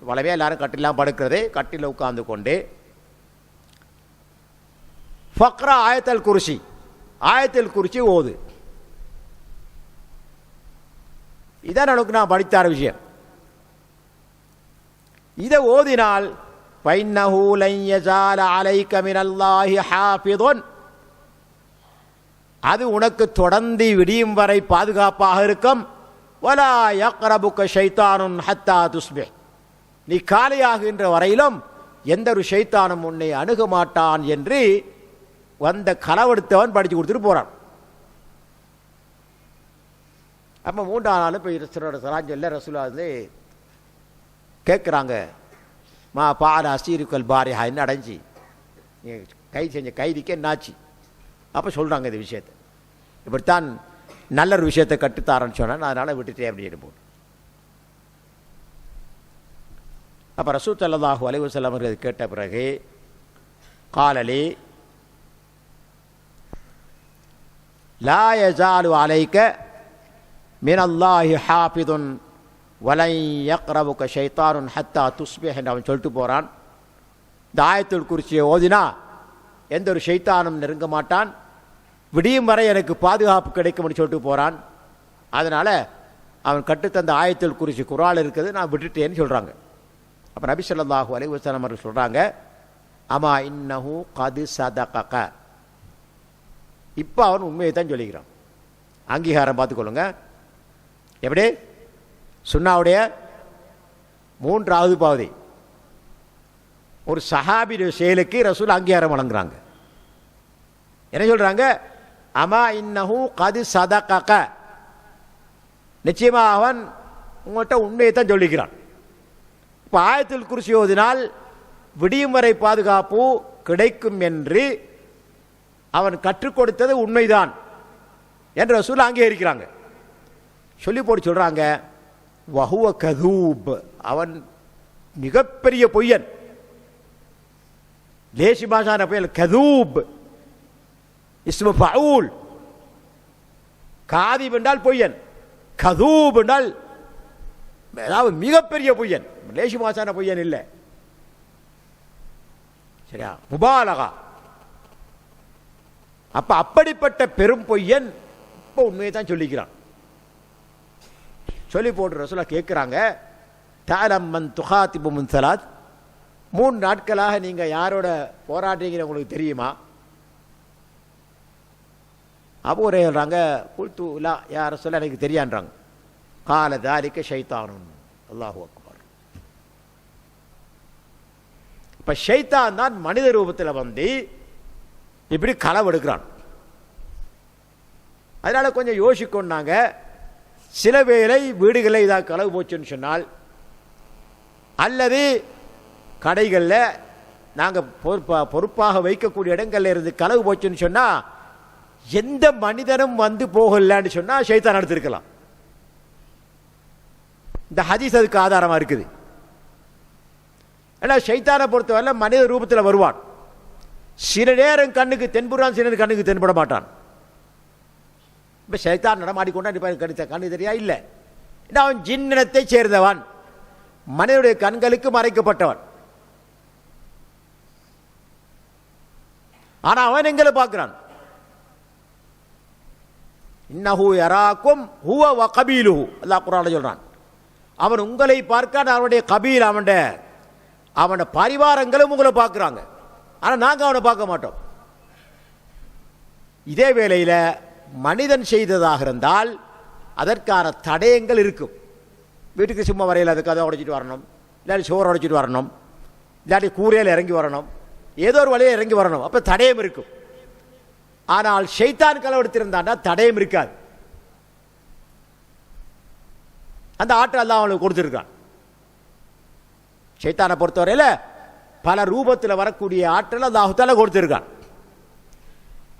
வளவே எல்லாரும் கட்டிலாம் படுக்கிறது, கட்டிலில் உட்கார்ந்து கொண்டு ஃபக்ரா ஆயத்தல் குர்சி, ஆயத்தல் குர்சி ஓது. இதான் எனக்கு நான் படித்தார விஷயம். இதை ஓதினால் ஃபைன்னஹு லன் யஸால அலைக மினல்லாஹி ஹாஃபிதுன், அது உனக்கு தொடர்ந்து விடியும் வரை பாதுகாப்பாக இருக்கும். வலா யக்ரபுக ஷைத்தானுன் ஹத்தா துஸ்பிஹ், நீ காலையாகின்ற வரையிலும் எந்த ஒரு ஷைத்தானும் உன்னை அணுக மாட்டான் என்று வந்த களவெடுத்தவன் படித்து கொடுத்துட்டு போறான். அப்போ 3ஆம் நாள் இப்போ ரசூலோட சலாம் சொல்ல ரசூலுல்லாஹ் வந்து கேட்குறாங்க, மா பால அசீருக்கல் பாரிஹா, என்ன அடைஞ்சி கை செஞ்ச கைதிக்கு என்னாச்சு? அப்போ சொல்கிறாங்க இந்த விஷயத்தை, இப்படித்தான் நல்ல ஒரு விஷயத்தை கட்டுத்தாரன்னு சொன்னேன், அதனால் விட்டுட்டேன் அப்படின்னு போட்டு. அப்போ ரசூல் ஸல்லல்லாஹு அலைஹி வஸல்லம் அவர்கள் கேட்ட பிறகு காலலி லா யஸாலு அலைக மினல்லாஹி ஹாஃபிதுன் வலன் யக்ரபுக ஷைத்தானுன் ஹத்தா துஸ்பிஹ் என்று அவன் சொல்லிட்டு போகிறான். இந்த ஆயத்துல் குர்சியை ஓதினா எந்த ஒரு ஷைத்தானும் நெருங்க மாட்டான், விடியும் வரை எனக்கு பாதுகாப்பு கிடைக்கும்னு சொல்லிட்டு போகிறான். அதனால் அவன் கட்டுத்தந்த ஆயத்துல் குர்சி குர்ஆன் இருக்குது, நான் விட்டுட்டேன்னு சொல்கிறாங்க. அப்போ நபி ஸல்லல்லாஹு அலைஹி வஸல்லம் அவர்கள் சொல்கிறாங்க, அமா இன்னஹு கது சதகக, இப்போ அவன் உண்மையை தான் சொல்லிக்கிறான். அங்கீகாரம் பார்த்துக்கொள்ளுங்க. எப்படி சுன்னாவுடைய 3வது பகுதி, ஒரு சஹாபியுடைய செயலுக்கு ரசூல் அங்கீகாரம் வழங்குறாங்க. என்ன சொல்றாங்க? அமா இன்னஹு கது சதகக, நிச்சயமாக அவன் உங்கள்கிட்ட உண்மையை தான் சொல்லிக்கிறான். இப்போ ஆயத்துல் குர்சி ஓதினால் விடியும் வரை பாதுகாப்பு கிடைக்கும் என்று அவன் கற்றுக் கொடுத்தது உண்மைதான் என்று ரசூல் அங்கீகரிக்கிறாங்க. சொல்லி போட்டு சொல்றாங்க, வஹுவ கதூப், அவன் மிகப்பெரிய பொய்யன். லேசி பாஷான பெயர் கதூப், இஸ்மு ஃபஊல். காதிப் என்றால் பொய்யன், கதூப் என்றால் அதாவது மிகப்பெரிய பொய்யன். லேசி பாஷான பொய்யன் இல்லை, சரியா? முபாலகா. அப்ப அப்படிப்பட்ட பெரும் பொய்யன் இப்போ உண்மையை தான் சொல்லிக்கிறான். சொல்லி போட்டு ரசூலா கேட்குறாங்க, தஅலம் மன் துகாதிபு மின் ஸலாத், 3 நாட்களாக நீங்க யாரோட போராடுறீங்க உங்களுக்கு தெரியுமா? அப்போ ஒரே சொல்றாங்க, குல்து லா யா ரசூலல்லாஹ் எனக்கு தெரியான்றாங்க. கால தாலிக ஷைத்தானுன். அல்லாஹு அக்பர். இப்ப ஷைத்தான் தான் மனித ரூபத்தில் வந்து இப்படி களவெடுக்கிறான். அதனால கொஞ்சம் யோசிக்கொண்டாங்க. சில வேளை வீடுகளில் இதாக களவு போச்சுன்னு சொன்னால், அல்லது கடைகளில் நாங்கள் பொறுப்பாக வைக்கக்கூடிய இடங்கள்ல இருந்து களவு போச்சுன்னு சொன்னால், எந்த மனிதனும் வந்து போகலான்னு சொன்னால் ஷைத்தான் எடுத்திருக்கலாம். இந்த ஹதீஸ் அதுக்கு ஆதாரமாக இருக்குது. ஏன்னா ஷைத்தானை பொறுத்தவரை மனித ரூபத்தில் வருவான். சில நேரம் கண்ணுக்கு தென்படுறான், சில நேரம் கண்ணுக்கு தென்பட மாட்டான். இப்போ ஷைத்தான் நடமாடிக்கொண்டா கண்ணு தெரியா இல்லை. அவன் ஜின்னினத்தை சேர்ந்தவன், மனிதனுடைய கண்களுக்கு மறைக்கப்பட்டவன். ஆனா அவன் எங்களை பார்க்கிறான். இன்னஹு யராக்கும் ஹுவ வ கபீலுஹு, அல்லாஹ் குர்ஆன்ல சொல்றான். அவன் உங்களை பார்க்க, அவனுடைய கபீல், அவனுடைய பரிவாரங்களும் உங்களை பார்க்கிறாங்க. ஆனா நாங்க அவனை பார்க்க மாட்டோம். இதே வேளையில் மனிதன் செய்ததாக இருந்தால் அதற்கான தடயங்கள் இருக்கும். வீட்டுக்கு சும்மா வரையில் அதுக்கு அதை உடைச்சிட்டு வரணும், இல்லாட்டி சோறு உடைச்சிட்டு வரணும், இல்லாட்டி கூரையில் இறங்கி வரணும், ஏதோ ஒரு வழியில் இறங்கி வரணும். அப்போ தடயம் இருக்கும். ஆனால் ஷைத்தான் களவெடுத்திருந்தான்னா தடயம் இருக்காது. அந்த ஆற்றல் தான் அவனுக்கு கொடுத்துருக்கான். ஷைத்தானை பொறுத்தவரையில் பல ரூபத்தில் வரக்கூடிய ஆற்றல் அல்லாஹ் தஆலா கொடுத்திருக்கான்.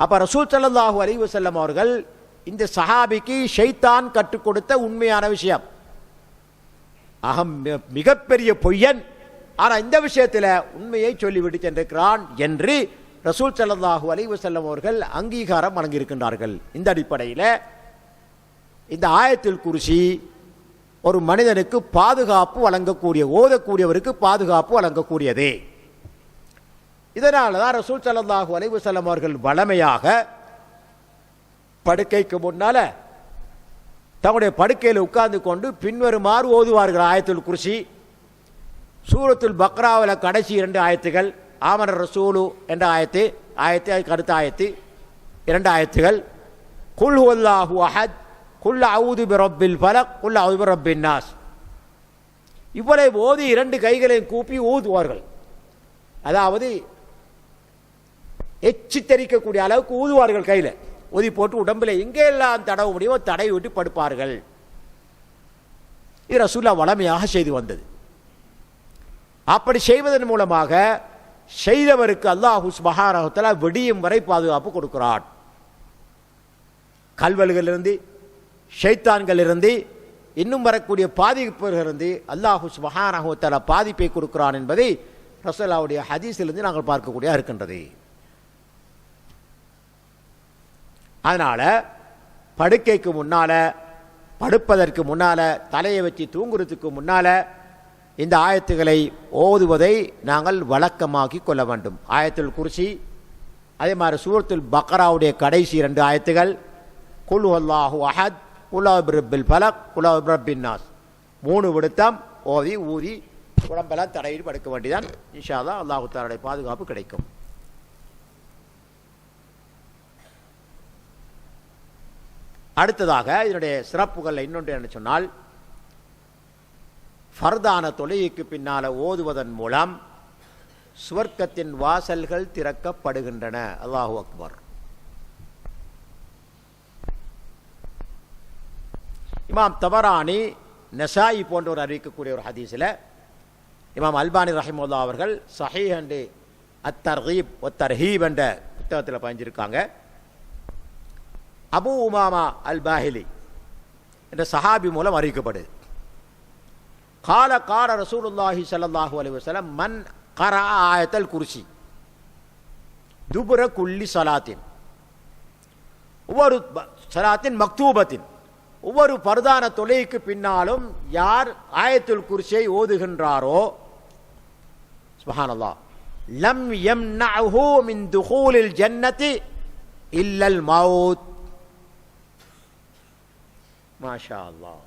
அப்ப ரசூல் ஸல்லல்லாஹு அலைஹி வஸல்லம் அவர்கள் இந்த சஹாபிக்கு ஷைத்தான் கற்றுக் கொடுத்த உண்மையான விஷயம். மிகப்பெரிய பொய்யன், ஆனா இந்த விஷயத்தில் உண்மையை சொல்லிவிட்டு சென்றிருக்கிறான் என்று ரசூல் ஸல்லல்லாஹு அலைஹி வஸல்லம் அவர்கள் அங்கீகாரம் வழங்கியிருக்கின்றார்கள். இந்த அடிப்படையில் இந்த ஆயத்துல் குர்சி ஒரு மனிதனுக்கு பாதுகாப்பு வழங்கக்கூடிய, ஓதக்கூடியவருக்கு பாதுகாப்பு வழங்கக்கூடியது. இதனால தான் ரசூல் ஸல்லல்லாஹு அலைஹி வஸல்லம் அவர்கள் வளமையாக படுக்கைக்கு முன்னால தங்களுடைய படுக்கையில் உட்கார்ந்து கொண்டு பின்வருமாறு ஓதுவார்கள் ஆயத்துல் குர்சி. சூரத்துல் பக்ராவில் கடைசி 2 ஆயத்துகள், ஆமன ரசூலு என்ற ஆயத்து, அதுக்கு அடுத்த ஆயத்து 2 ஆயத்துகள், குல் ஹுவல்லாஹு அஹத், குல் அஊது பிரப்பில் ஃபலக், குல் அஊது பிரப்பின் நாஸ். இவரை ஓதி 2 கைகளையும் கூப்பி ஊதுவார்கள். அதாவது எச்சி தெரிக்கக்கூடிய அளவுக்கு ஊதுவார்கள். கையில் ஊதி போட்டு உடம்பில் எங்கெல்லாம் தடவ முடியுமோ தடவி விட்டு படுப்பார்கள். இது ரசூலுல்லாஹ் வளமையாக செய்து வந்தது. அப்படி செய்வதன் மூலமாக செய்தவருக்கு அல்லாஹ் சுப்ஹானஹு வ தஆலா விடியும் வரை பாதுகாப்பு கொடுக்கிறான். கல்வல்களிலிருந்து, ஷைத்தான்களிலிருந்து, இன்னும் வரக்கூடிய பாதிப்புகளிலிருந்து அல்லாஹ் சுப்ஹானஹு வ தஆலா பாதிப்பை கொடுக்கிறான் என்பதை ரசூலுல்லாஹ்வுடைய ஹதீஸிலிருந்து நாங்கள் பார்க்கக்கூடிய இருக்கின்றது. அதனால படுக்கைக்கு முன்னால, படுப்பதற்கு முன்னால, தலையை வச்சு தூங்குறதுக்கு முன்னால இந்த ஆயத்துக்களை ஓதுவதை நாங்கள் வழக்கமாக்கி கொள்ள வேண்டும். ஆயத்துல் குர்சி, அதே மாதிரி சூரத்துல் பக்ராவுடைய கடைசி 2 ஆயத்துகள், குல் ஹுவல்லாஹு அஹத், குல் அஊது பிரப்பில் ஃபலக், குல் அஊது பிரப்பின் நாஸ், 3 விடுத்தம் ஓதி ஊதி உடம்பெல்லாம் தடவி படுக்க வேண்டியதான். இன்ஷா அல்லாஹ் அல்லாஹ் தஆலாவுடைய பாதுகாப்பு கிடைக்கும். அடுத்ததாக இதனுடைய சிறப்புகள் இன்னொன்று என்ன சொன்னால், ஃபர்தான தொழுகைக்கு பின்னால ஓதுவதன் மூலம் சுவர்க்கத்தின் வாசல்கள் திறக்கப்படுகின்றன. அல்லாஹு அக்பர். இமாம் தபரானி, நசாயி போன்றவர் அறிவிக்கக்கூடிய ஒரு ஹதீஸில் இமாம் அல்பானி ரஹிமஹுல்லாஹ் அவர்கள் ஸஹீஹ் அண்ட் அத்தர்கீப் வத்தர்ஹீப் என்ற புத்தகத்தில் பயஞ்சிருக்காங்க. அபு உமாமா அல் பாஹிலி என்ற சஹாபி மூலம் அறிவிக்கப்படுது. கால கால ரசூலுல்லாஹி ஸல்லல்லாஹு அலைஹி வஸல்லம் மன் கரஅ ஆயத்துல் குர்சி துபுர குல்லி ஸலாத்தின், ஒவ்வொரு ஸலாத்தின் மக்தூபத்தின், ஒவ்வொரு பர்தான தொழுகைக்கு பின்னாலும் யார் ஆயத்துல் குர்சியை ஓதுகின்றாரோ, சுப்ஹானல்லாஹ், லம் யம்னஅஹு மின் துகூலில் ஜன்னதி இல்லல் மவுத். மாஷா அல்லாஹ்.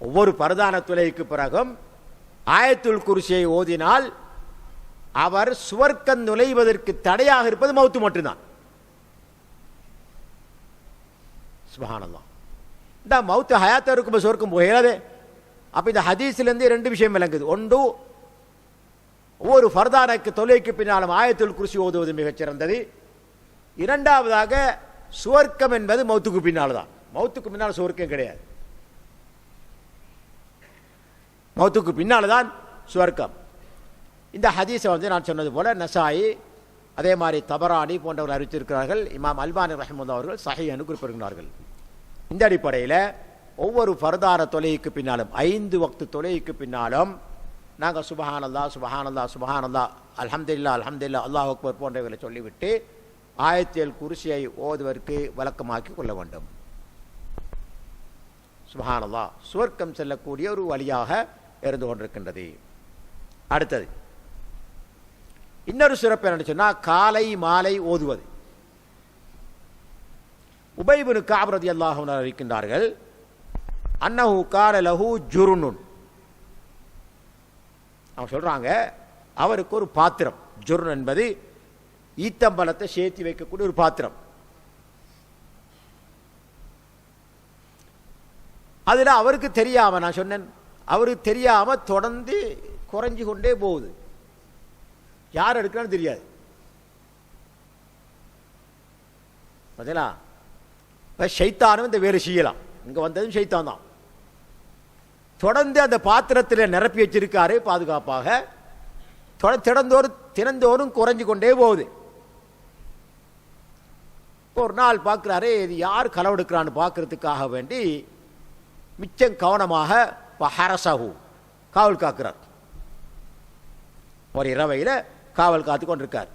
ஒவ்வொரு பரதான தொலைக்கு பிறகும் ஆயத்துல் குர்சியை ஓதினால் அவர் சுவர்க்கம் நுழைவதற்கு தடையாக இருப்பது மௌத்து மட்டும்தான். சுப்ஹானல்லாஹ். இந்த மௌத்து ஹயாத்தா இருக்கும் சுவர்க்கம் போயிடாது. அப்ப இந்த ஹதீஸிலிருந்து ரெண்டு விஷயம் விளங்குது. ஒன்று, ஒவ்வொரு ஃபர்தானுக்கு தொலைக்கு பின்னாலும் ஆயத்துல் குர்சி ஓதுவது மிகச் சிறந்தது. இரண்டாவதாக, சுவர்க்கம் என்பது மௌத்துக்கு பின்னால் தான். மௌத்துக்கு பின்னால் சுவர்க்கம் கிடையாது. மௌத்துக்கு பின்னால் தான் சுவர்க்கம். இந்த ஹதீஸை நான் சொன்னது போல நசாயி, அதே மாதிரி தபரானி போன்றவர்கள் அறிவித்திருக்கிறார்கள். இமாம் அல்பானி ரஹ்மத்துல்லாஹி அவர்கள் சஹீஹ்னு குறிப்பிடுகிறார்கள். இந்த அடிப்படையில் ஒவ்வொரு ஃபர்தான தொலைக்கு பின்னாலும் 5 வக்து தொலைக்கு பின்னாலும் நாங்கள் சுபஹானல்லாஹ் சுபஹானல்லாஹ் சுபஹானல்லாஹ் அல்ஹம்துலில்லாஹ் அல்ஹம்துலில்லாஹ் அல்லாஹ் அக்பர் போன்றவர்களை சொல்லிவிட்டு ஆயத்துல் குர்சியை ஓதுவதற்கு வழக்கமாக்கி கொள்ள வேண்டும். சுப்ஹானல்லாஹ் சுவர்க்கம் செல்லக்கூடிய ஒரு வழியாக இருந்து கொண்டிருக்கின்றது. அடுத்தது இன்னொரு சிறப்பு என்னன்னு சொன்னா, காலை மாலை ஓதுவது. உபய் இப்னு கஅப் ரலியல்லாஹு அன்ஹு அறிவிக்கின்றார்கள், அன்னஹு கால லஹு ஜுர்னுன். அவங்க சொல்றாங்க, அவருக்கு ஒரு பாத்திரம், ஜுர்ன் என்பது ஈத்தம்பலத்தை சேர்த்து வைக்கக்கூடிய ஒரு பாத்திரம். அதுல அவருக்கு தெரியாம, நான் சொன்னேன், அவருக்கு தெரியாம தொடர்ந்து குறைஞ்சு கொண்டே போகுது. யார் எடுக்கிறான்னு தெரியாது. பார்த்தீங்களா? ஷைத்தானும் இந்த வேலை செய்யலாம். இங்க வந்ததும் ஷைத்தான் தான். தொடர்ந்து அந்த பாத்திரத்தில் நிரப்பி வச்சிருக்காரு பாதுகாப்பாக. தினந்தோறும் குறைஞ்சு கொண்டே போகுது. ஒரு நாள் பார்க்கிறாரு, இது யார் களவெடுக்கிறான்னு பார்க்கறதுக்காக வேண்டி மிச்சம் கவனமாக ஹரசஹு காவல் காக்கிறார். ஒரு இரவையில் காவல் காத்து கொண்டிருக்கார்.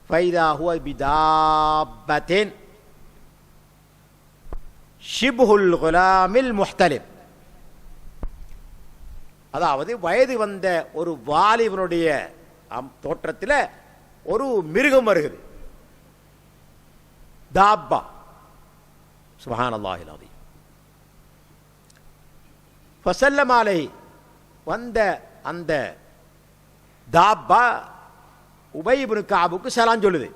ஃபைதா ஹுவ பிதாபத்தின் ஷிப்ஹுல் குலாமில் முஹ்தலிம். அதாவது வயது வந்த ஒரு வாலிபனுடைய தோற்றத்தில் ஒரு மிருகம் வருகிறது. தாப்பா. சுப்ஹானல்லாஹில் அஸீம். ஃபஸல்லம அலைஹி, வந்த அந்த தாப்பா உபய் இப்னு கஅபுக்கு சலாம் சொல்லுது.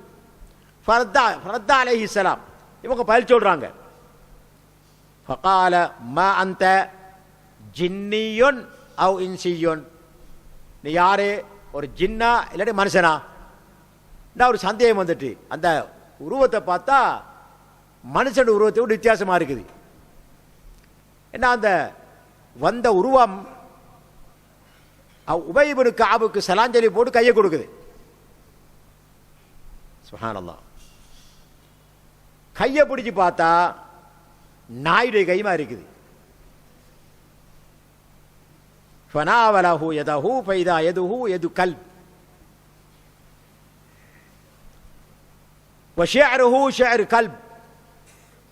ஃபரத்தா அலைஹி ஸலாம். இவங்க பதில் சொல்றாங்க. ஃபகால மா அன்த ஜின்னியுன் அவ் இன்சியுன். நீ யாரு, ஒரு ஜின்னா இல்லாட்டி மனுஷனா? ஒரு சந்தேகம் வந்துட்டு, அந்த உருவத்தை பார்த்தா மனுஷன் உருவத்தை விட வித்தியாசமா இருக்குது. என்ன அந்த வந்த உருவம் உபய் இப்னு கஅபுக்கு சலாஞ்சலி போட்டு கையை கொடுக்குது. சுப்ஹானல்லாஹ். கையை பிடிச்சு பார்த்தா நாயுடைய கைமா இருக்குது. ஃபனாவலஹு யதஹு ஃபைதா யதுஹு யது கல்ப் வஷஅருஹு ஷஅர் கல்ப்.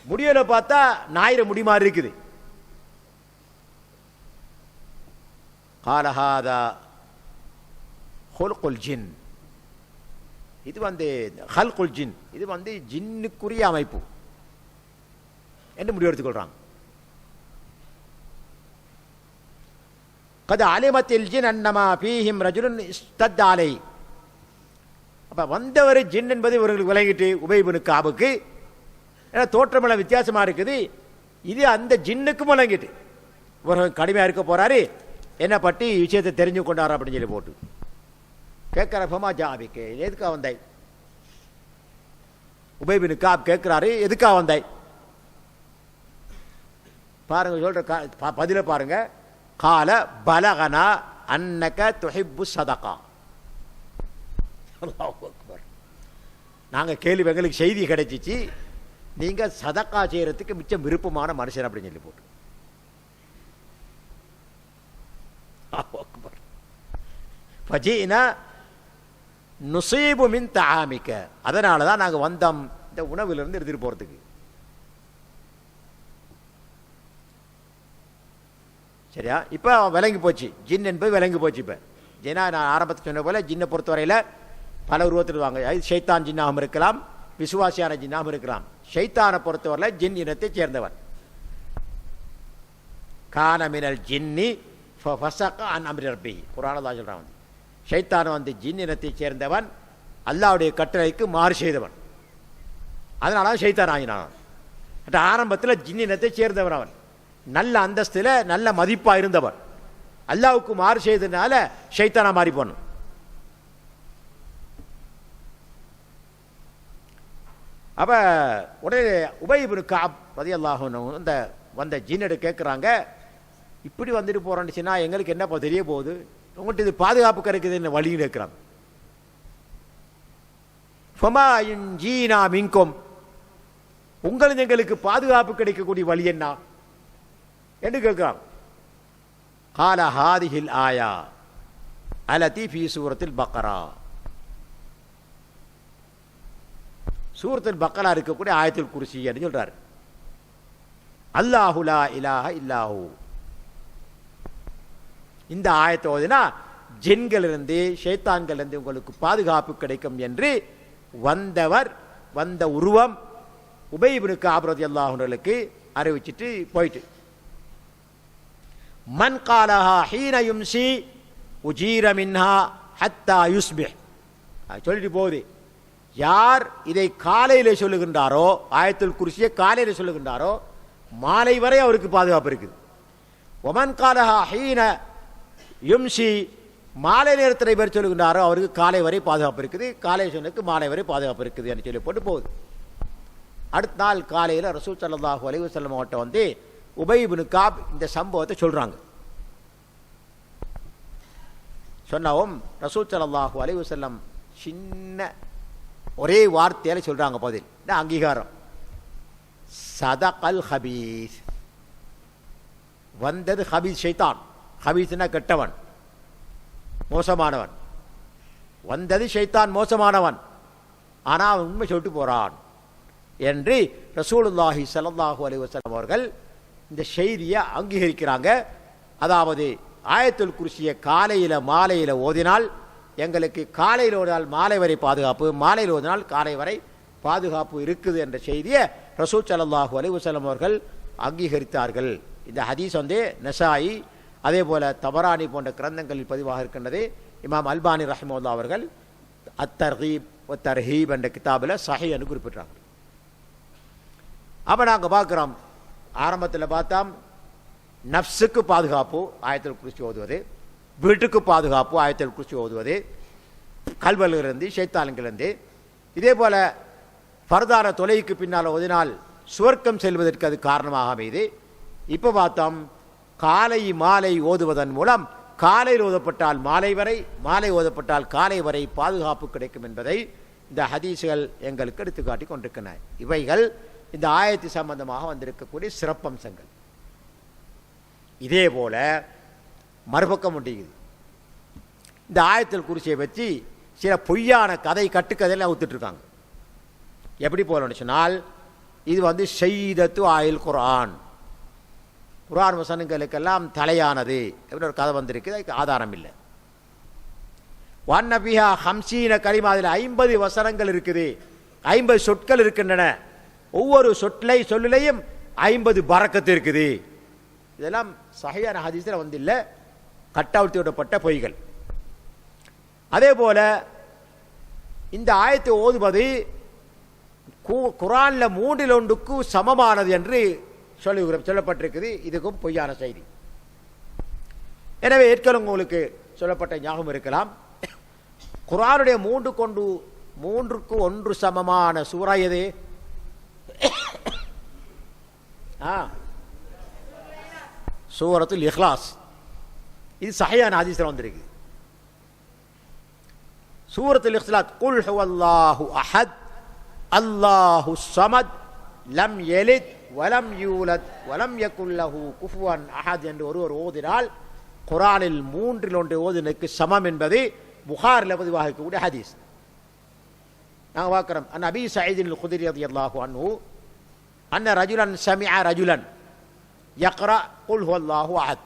முடியல பார்த்தா நாயிர முடி மாதிரி இருக்குது. قال هذا خلق الجن. இது خلق الجن, இது ஜின்னுக்குரிய அமைப்பு என்று முடிவு எடுத்துக்கொள்றாங்க. قد علمت الجن انما فيهم رجل استد عليه. அப்ப வந்தவர் ஜின் என்பது இவர்களுக்கு விளங்கிட்டு உபய் இப்னு கஅபுக்கு, ஏன்னா தோற்றமெல்லாம் வித்தியாசமா இருக்குது, இது அந்த ஜின்னுக்கும் விளங்கிட்டு இவர்கள் கடுமையா இருக்க போறாரு, என்ன பற்றி விஷயத்தை தெரிஞ்சு கொண்டாரு அப்படின்னு சொல்லி போட்டு கேட்கிற ஃபமா ஜாபிக்கு, எதுக்கா வந்தாய்? உபய் இப்னு கஅப் கேட்கிறாரு, எதுக்கா வந்தாய்? பாருங்க, சொல்ற பதில பாருங்க. கால பலகனா அன்னக துஹிப்பு சதகா. அல்லாஹு அக்பர். நாங்க கேள்வி, எங்களுக்கு செய்தி கிடைச்சிச்சு, நீங்க சதக்கா செய்யறதுக்கு மிச்சம் விருப்பமான மனுஷன் அப்படின்னு சொல்லி போட்டு. நுசீபு மின் தஆமிக. அதனால தான் நாங்கள் வந்தோம் இந்த உணவிலிருந்து எடுத்துட்டு போறதுக்கு. சரியா? இப்போ விளங்கி போச்சு, ஜின் என்பது விளங்கி போச்சு. இப்போ ஜின்னா நான் ஆரம்பத்தில் சொன்ன போல ஜின்னை பொறுத்தவரையில் பல உருவத்தில் வாங்க. இது ஷைத்தான் ஜின்னாகவும் இருக்கலாம், விசுவாசியான ஜின்னாகவும் இருக்கலாம். ஷைத்தானை பொறுத்தவரை ஜின் இனத்தை சேர்ந்தவன். கான மினல் ஜின்னி ஃபஸக அன் அம்ரி ரப்பிஹி. குர்ஆன்ல அல்லாஹ் சொல்றான், ஷைத்தான் வந்து ஜின் இனத்தை சேர்ந்தவன், அல்லாஹ்வுடைய கட்டளைக்கு மாறு செய்தவன். அதனால ஷைத்தான் ஆகினான். ஆரம்பத்தில் ஜின் இனத்தை சேர்ந்தவன். அவன் நல்ல அந்தஸ்தில் நல்ல மதிப்பாக இருந்தவன். அல்லாஹ்வுக்கு மாறு செய்ததுனால ஷைத்தானா மாறி போனான். அப்போ உடனே உபய் இப்னு கஅப் ரலியல்லாஹு அன்ஹு இந்த வந்த ஜின்னோட கேட்குறாங்க, இப்படி வந்துட்டு போகிறோன்னுச்சுன்னா எங்களுக்கு என்னப்பா தெரிய போகுது, உங்கள்கிட்ட இது பாதுகாப்பு கிடைக்குதுன்னு வழின்னு கேட்குறாங்க. ஃபமா யுன்ஜீனா மின்கும், உங்களின் எங்களுக்கு பாதுகாப்பு கிடைக்கக்கூடிய வழி என்ன என்று கேட்கிறான். கால ஹாதிஹில் ஆயா அலதி ஃபீ சூரத்தில் பக்ரா. சூரத்தில் பக்ரா இருக்கக்கூடிய ஆயத்துல் குர்சி என்று சொல்றார். அல்லாஹு லா இலாஹ இல்லாஹு. இந்த ஆயத்தை ஓதினா ஜின்களிலிருந்து ஷைத்தான்களிலிருந்து உங்களுக்கு பாதுகாப்பு கிடைக்கும் என்று வந்த உருவம் உபய் இப்னு கஅப் ரலியல்லாஹு அன்ஹுவுக்கு அறிவிச்சிட்டு போயிட்டு, மன் காலஹா ஹீன யும்சி உஜீர மின்ஹா ஹத்தா யுஸ்பிஹ் சொல்லிட்டு போகுது. யார் இதை காலையில் சொல்லுகின்றாரோ, ஆயத்துல் குர்சியை காலையில் சொல்லுகின்றாரோ, மாலை வரை அவருக்கு பாதுகாப்பு இருக்குது. ஒமன் காலஹா ஹீன யும்சி, மாலை நேரத்தில் பேர் சொல்லுகின்றாரோ அவருக்கு காலை வரை பாதுகாப்பு இருக்குது, காலை சொன்னதுக்கு மாலை வரை பாதுகாப்பு இருக்குது என்று சொல்லி போட்டு போகுது. அடுத்த நாள் காலையில் ரசூல் ஸல்லல்லாஹு அலைஹி வஸல்லம் அவர்கிட்ட வந்து உபய் இப்னு கஅப் இந்த சம்பவத்தை சொல்றாங்க. சொன்னவும் ரசூல் ஸல்லல்லாஹு அலைஹி வஸல்லம் சின்ன ஒரே வார்த்தையால சொல்றாங்க பதில், அங்கீகாரம். சதகல் ஹபீஸ். வந்தது ஹபீஸ் ஷைத்தான். ஹபீஸ்னா கெட்டவன், மோசமானவன். வந்தது ஷைத்தான், மோசமானவன். ஆனால் அவன் உண்மை சொல்லிட்டு போறான் என்று ரசூலுல்லாஹி ஸல்லல்லாஹு அலைஹி வஸல்லம் அவர்கள் இந்த செய்தியை அங்கீகரிக்கிறாங்க. அதாவது ஆயத்துல் குர்சியை காலையில் மாலையில் ஓதினால் எங்களுக்கு காலையில் ஓதினால் மாலை வரை பாதுகாப்பு, மாலையில் ஓதினால் காலை வரை பாதுகாப்பு இருக்குது என்ற செய்தியை ரசூல் ஸல்லல்லாஹு அலைஹி வஸல்லம் அவர்கள் அங்கீகரித்தார்கள். இந்த ஹதீஸ் வந்து நசாயி அதே போல தபரானி போன்ற கிரந்தங்களில் பதிவாக இருக்கின்றது. இமாம் அல்பானி ரஹ்மத்துல்லாஹி அவர்கள் அத்தர்கீப் தர்ஹீப் என்ற கிதாபில் சஹீஹ் என்று குறிப்பிட்டாங்க. அப்போ நாங்கள் பார்க்குறோம், ஆரம்பத்தில் பார்த்தோம் நஃப்ஸுக்கு பாதுகாப்பு ஆயத்துல் குர்சி ஓதுவது, வீட்டுக்கு பாதுகாப்பு ஆயத்துல் குர்சி ஓதுவது, கல்வலிருந்து ஷைத்தான்களிலிருந்து. இதே போல ஃபர்தான தொலைக்கு பின்னால் ஓதினால் சுவர்க்கம் செல்வதற்கு அது காரணமாக அமைது. இப்போ பார்த்தோம் காலை மாலை ஓதுவதன் மூலம் காலையில் ஓதப்பட்டால் மாலை வரை, மாலை ஓதப்பட்டால் காலை வரை பாதுகாப்பு கிடைக்கும் என்பதை இந்த ஹதீஸ்கள் எங்களுக்கு எடுத்துக்காட்டி கொண்டிருக்கின்றன. இவைகள் இந்த ஆயத்து சம்பந்தமாக வந்திருக்கக்கூடிய சிறப்பம்சங்கள். இதே போல மறுபக்கம் முடியுது. இந்த ஆயத்துல் குர்சியை வச்சு சில பொய்யான கதை கட்டுக்கதையில் ஊத்துட்டு இருக்காங்க. எப்படி போலன்னு சொன்னால், இது வந்து ஷைதத்து ஆயில் குர்ஆன், குர்ஆன் வசனங்களுக்கெல்லாம் தலையானது எப்படி ஒரு கதை வந்திருக்கு, அதுக்கு ஆதாரம் இல்லை. வான்னபிஹா ஹம்சீன கலிமா, அதில் 50 வசனங்கள் இருக்குது, 50 சொற்கள் இருக்கின்றன. ஒவ்வொரு சொல்லிலையும் 50 பரக்கத்து இருக்குது. இதெல்லாம் சஹீஹான ஹதீஸில் வந்து இல்லை, கட்டவுத்தி விடப்பட்ட பொய்கள். அதே போல இந்த ஆயத்தை ஓதுவது குர்ஆன்ல 1/3 சமமானது என்று சொல்லப்பட்டிருக்குது. இதுக்கும் பொய்யான செய்தி. எனவே ஏற்கனவே உங்களுக்கு சொல்லப்பட்ட ஞாபகம் இருக்கலாம், குர்ஆனுடைய 3க்கு 1 சமமான சூரா எது? சூரத்துல் இக்லாஸ். இது சஹீஹான ஹதீஸ்ல வந்திருக்கு. சூரத்துல் இக்லாஸ், குல் ஹுவல்லாஹு அஹத் அல்லாஹு ஸமத் லம் யலித் வலம் யூலத் வலம் யகுல் லஹு குஃபுவன் அஹத் என்று ஒருவர் ஓதினால் குர்ஆனில் 3/1 ஓதினுக்கு சமம் என்பது புகாரில் பதிவாக இருக்கக்கூடிய ஹதீஸ். நாங்கள் பார்க்கிறோம், அன் அபீ சயீத் அல் குத்ரி ரலியல்லாஹு அன்ஹு அன்ன ரஜுலன் சமிஅ ரஜுலன் யக்ரா குல் ஹுவல்லாஹு அஹத்.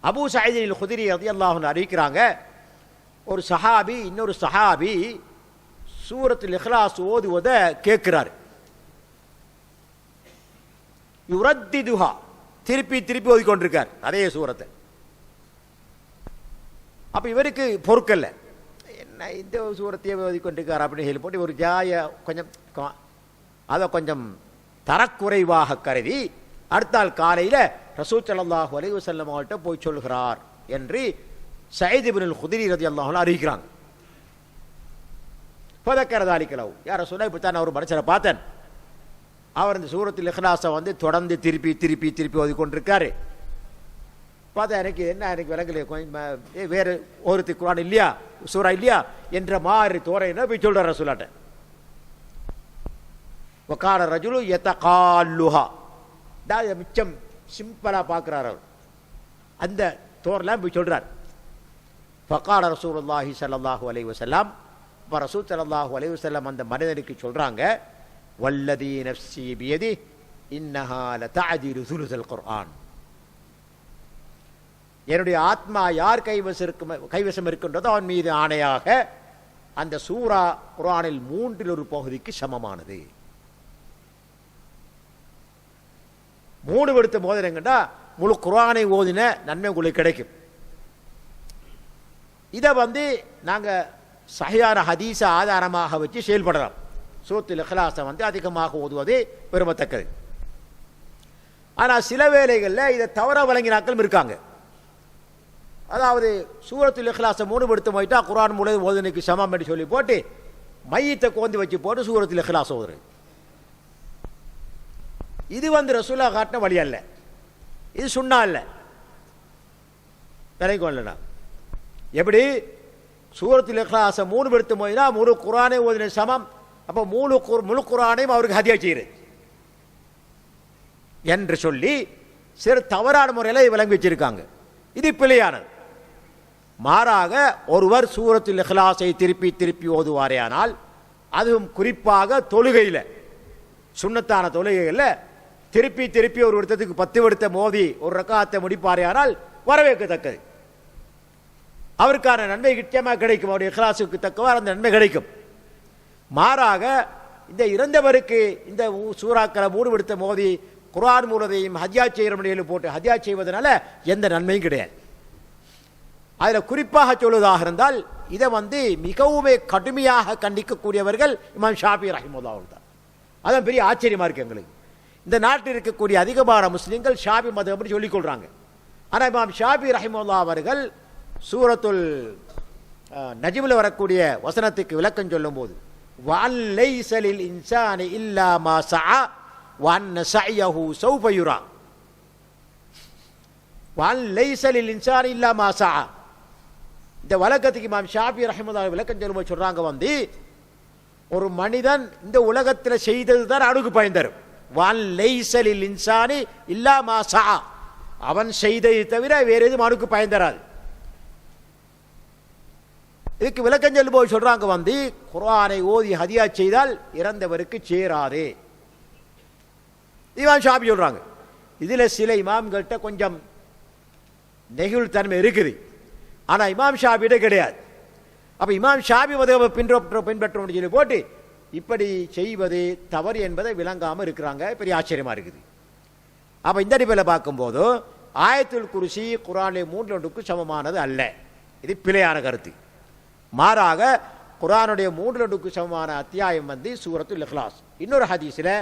அபூ சயீத் அல் குத்ரி ரலியல்லாஹு அன்ஹு அறிவிக்கிறாங்க, ஒரு சஹாபி இன்னொரு சஹாபி சூரத்துல் இக்லாஸ் ஓதுவதை கேட்கிறார். யுரத்திதுஹா, திருப்பி திருப்பி ஓதிக்கொண்டிருக்கார் அதே சூரத்தை. அப்போ இவருக்கு பொறுக்கல்ல, என்ன இந்த சூரத்தையே ஓதிக்கொண்டிருக்கார் அப்படின்னு சொல்லி போட்டு ஒரு ஜாய கொஞ்சம் அதை கொஞ்சம் தரக்குறைவாக கருதி அடுத்த நாள் காலையில் ரசூல் ஸல்லல்லாஹு அலைஹி வஸல்லம் அவர்கிட்ட போய் சொல்கிறார் என்று சயீத் இப்னுல் குத்ரி ரலியல்லாஹு அன்ஹு அறிவிக்கிறாங்க. பதக்கரதாலிக்கலவு யார் ரசூலா, இப்படி தான் ஒரு மனுஷரை பார்த்தேன், அவர் இந்த சூரத்துல் இக்லாஸை தொடர்ந்து திருப்பி திருப்பி திருப்பி ஓதிக்கொண்டிருக்காரு. பார்த்தா எனக்கு என்ன எனக்கு விளங்கல, கொஞ்சம் வேறு ஒருத்தி குர்ஆன் இல்லையா சூரா இல்லையா என்ற மாதிரி தோரையினா போய் சொல்கிறார் ரசூலாட்ட. வகால ரஜுலு யதகால்லுஹா, மிச்சம் சிம்பிளாக பார்க்குறார் அவர், அந்த தோரெல்லாம் போய் சொல்கிறார். ஃபகால ரசூலுல்லாஹி ஸல்லல்லாஹு அலைஹி வஸல்லம், இப்போ ரசூல் ஸல்லல்லாஹு அலைஹி வஸல்லம் அந்த மனிதனுக்கு சொல்கிறாங்க, வல்லதி நஃப்ஸி பியதி இன்னஹா லதஅதிலு சுலுஸல் குர்ஆன், என்னுடைய ஆத்மா யார் கைவசம் இருக்கின்றதோ அவன் மீது ஆணையாக அந்த சூரா குர்ஆனில் 1/3 பகுதிக்கு சமமானது. 3 எடுத்த மோதினங்கண்டா முழு குர்ஆனை ஓதின நன்மை உங்களுக்கு கிடைக்கும். இதை நாங்கள் சஹீஹான ஹதீஸை ஆதாரமாக வச்சு செயல்படலாம். சூரத்துல் இக்லாஸை அதிகமாக ஓதுவது பெருமத்தக்கது. ஆனால் சில வேளைகளில் இதை தவற வழங்கினாக்களும் இருக்காங்க. அதாவது சூரத்துல் இக்லாஸை 3 எடுத்து போயிட்டா குர்ஆன் முழு ஓதுனுக்கு சமம் என்று சொல்லி போட்டு மையத்தை கோந்து வச்சு போட்டு சூரத்துல் இக்லாஸ் ஓதுறது. இது ரசூலா காட்டின வழி அல்ல, இது சுன்னா அல்ல. விளைக்கொள்ளலாம். எப்படி சூரத்துல் இக்லாஸை 3 எடுத்து போயினா முழு குர்ஆனை ஓதின சமம், அப்போ முழு குர்ஆனையும் அவருக்கு ஹதியா செய்யுது என்று சொல்லி சிறு தவறான முறையில் விளங்கி வச்சிருக்காங்க. இது பிழையானது. மாறாக ஒருவர் சூரத்துல் இக்லாஸை திருப்பி திருப்பி ஓதுவாரேயானால், அதுவும் குறிப்பாக தொழுகையில் சுன்னத்தான தொழுகையில் திருப்பி திருப்பி ஒரு இடத்துக்கு 10 விடுத்த மோதி ஒரு ரக்காத்தை முடிப்பாரேயானால் வரவேற்கத்தக்கது, அவருக்கான நன்மை நிச்சயமாக கிடைக்கும், அவருடைய இக்லாஸுக்கு தக்கவாறு அந்த நன்மை கிடைக்கும். மாறாக இந்த இறந்தவருக்கு இந்த சூறாக்களை 3 விடுத்த மோதி குர்ஆன் மூலத்தையும் ஹதியா செய்கிற முறையில் போட்டு ஹதியா செய்வதனால எந்த நன்மையும் கிடையாது. அதில் குறிப்பாக சொல்வதாக இருந்தால் இதை மிகவும் கடுமையாக கண்டிக்கக்கூடியவர்கள் இமாம் ஷாஃபி ரஹிமஹுல்லாஹ் தான். அதான் பெரிய ஆச்சரியமாக இருக்குது எங்களுக்கு. இந்த நாட்டில் இருக்கக்கூடிய அதிகமான முஸ்லீம்கள் ஷாஃபி மதம் சொல்லிக் கொள்கிறாங்க. ஆனால் இமாம் ஷாஃபி ரஹிமஹுல்லாஹ் அவர்கள் சூரத்துல் நஜ்மில் வரக்கூடிய வசனத்துக்கு விளக்கம் சொல்லும் போது, வஅன் லைஸ லில் இன்சானி இல்லா மா ஸஅ வஅன்ன ஸஅயஹு ஸௌஃப யுரா, வஅன் லைஸ லில் இன்சானி இல்லா மா ஸஅ. இந்த வழக்கத்துக்கு இமாம் ஷாஃபி ரஹிமஹுல்லாஹ் விளக்கம் சொல்லும்போது சொல்றாங்க, ஒரு மனிதன் இந்த உலகத்தில் செய்தது தான் அவனுக்கு பயன் தரும். வஅன் லைஸ லில் இன்சானி இல்லா மா ஸஅ, அவன் செய்ததை தவிர வேறு எதுவும் அவனுக்கு பயன் தராது. இதுக்கு விளக்கம் சொல்லும்போது சொல்றாங்க, குர்ஆனை ஓதி ஹதியா செய்தால் இறந்தவருக்கு சேராதே. இமாம் ஷாஃபி சொல்றாங்க. இதில் சில இமாம்கள்கிட்ட கொஞ்சம் நெகிழ்த்தன்மை இருக்குது, ஆனால் இமாம் ஷாஃபியிட கிடையாது. அப்போ இமாம் ஷாஃபி மதஹபை பின்பற்றோம்னு சொல்லி போட்டு இப்படி செய்வது தவறு என்பதை விளங்காமல் இருக்கிறாங்க. பெரிய ஆச்சரியமாக இருக்குது. அப்போ இந்த அடிப்படையில் பார்க்கும்போது ஆயத்துல் குர்சி குர்ஆனில் 3/2க்கு சமமானது அல்ல. இது பிழையான கருத்து. மாறாக குர்ஆனுடைய 3/2க்கு சமமான அத்தியாயம் சூரத்துல் இக்லாஸ். இன்னொரு ஹதீஸில்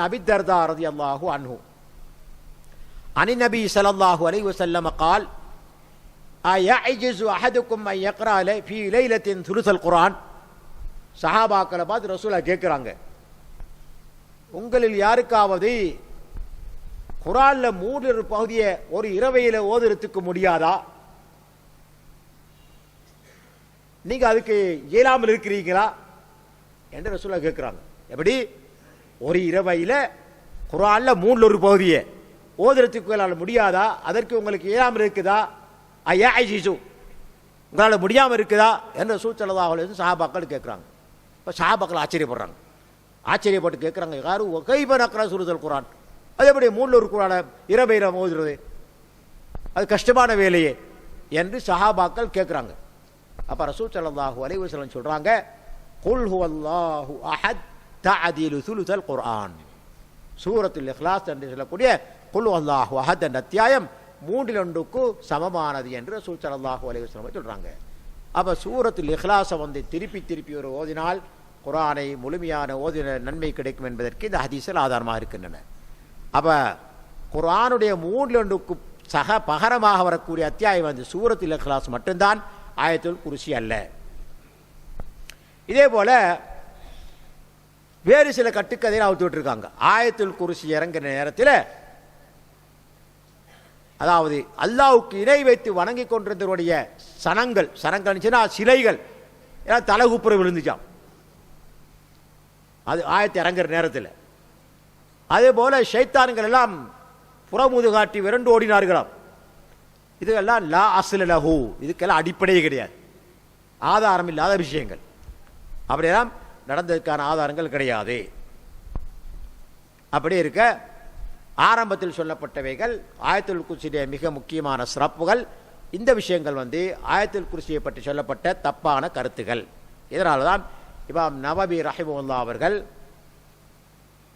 அபீ தர்தா ரலியல்லாஹு அன்ஹு அனி நபி ஸல்லல்லாஹு அலைஹி வஸல்லம் قال أيعجز أحدكم أن يقرأ في ليلة ثلث القرآن. சஹாபாக்களை பார்த்து ரசூலா கேட்குறாங்க, உங்களில் யாருக்காவது குர்ஆன்ல 3 பகுதியை ஒரு இரவையில் ஓதுறதுக்கு முடியாதா? நீங்க அதுக்கு இயலாமல் இருக்கிறீங்களா என்று ரசூலா கேட்குறாங்க. எப்படி ஒரு இரவையில் குர்ஆன்ல 3 பகுதியை ஓதுறதுக்கு முடியாதா? அதற்கு உங்களுக்கு இயலாமல் இருக்குதா? ஐயாஜிசு, உங்களால் முடியாமல் இருக்குதா என்று ரசூல் ஸல்லல்லாஹு அலைஹி வஸல்லம் சஹாபாக்கள் கேட்குறாங்க. இப்போ சஹாபாக்கள் ஆச்சரியப்படுறாங்க. ஆச்சரியப்பட்டு கேட்குறாங்க, யாரும் கைப நக்ரா சூரத்துல் குர்ஆன், அது எப்படி 3 குர்ஆனை இரவையில் ஓதுறது? அது கஷ்டமான வேலையே என்று சஹாபாக்கள் கேட்குறாங்க. அப்போ ரசூல் ஸல்லல்லாஹு அலைஹி வஸல்லம் சொல்கிறாங்க, குல் ஹுவல்லாஹு அஹத் தஅதிலு சுலுஸல் குர்ஆன். சூரத்துல் இக்லாஸ் என்று சொல்லக்கூடிய குல் ஹுவல்லாஹு அஹத் என்ற அத்தியாயம் 3:1 சமமானது என்று ரசூல் ஸல்லல்லாஹு அலைஹி வஸல்லம் சொல்கிறாங்க. அப்போ சூரத்துல் இக்லாஸை திருப்பி திருப்பி ஒரு ஓதினால் குர்ஆனை முழுமையான ஓதின நன்மை கிடைக்கும் என்பதற்கு இந்த ஹதீஸில் ஆதாரமாக இருக்கின்றன. அப்போ குர்ஆனுடைய 3:1 பகரமாக வரக்கூடிய அத்தியாயம் சூரத்துல் இக்லாஸ் மட்டும்தான், ஆயத்துல் குர்சி அல்ல. இதே போல வேறு சில கட்டுக்கதையை அவுத்து விட்டுருக்காங்க. ஆயத்துல் குர்சி இறங்குற நேரத்தில், அதாவது அல்லாஹ்வுக்கு இணை வைத்து வணங்கி கொண்டிருந்தவருடைய சனங்கள் சிலைகள் எல்லாம் தலகுப்புற விழுந்துச்சான், அது ஆயத்து இறங்குற நேரத்தில். அதே போல ஷைத்தான்கள் எல்லாம் புறமுது காட்டி விரண்டு ஓடினார்களாம். இதுக்கெல்லாம் லா அஸ்ல லஹு, இதுக்கெல்லாம் அடிப்படையே கிடையாது, ஆதாரம் இல்லாத விஷயங்கள். அப்படியெல்லாம் நடந்ததுக்கான ஆதாரங்கள் கிடையாது. அப்படி இருக்க ஆரம்பத்தில் சொல்லப்பட்டவைகள் ஆயத்துல் குர்சியுடைய மிக முக்கியமான சிறப்புகள். இந்த விஷயங்கள் ஆயத்துல் குர்சியை பற்றி சொல்லப்பட்ட தப்பான கருத்துகள். இதனால தான் இமாம் நவவி ரஹிமஹுல்லா அவர்கள்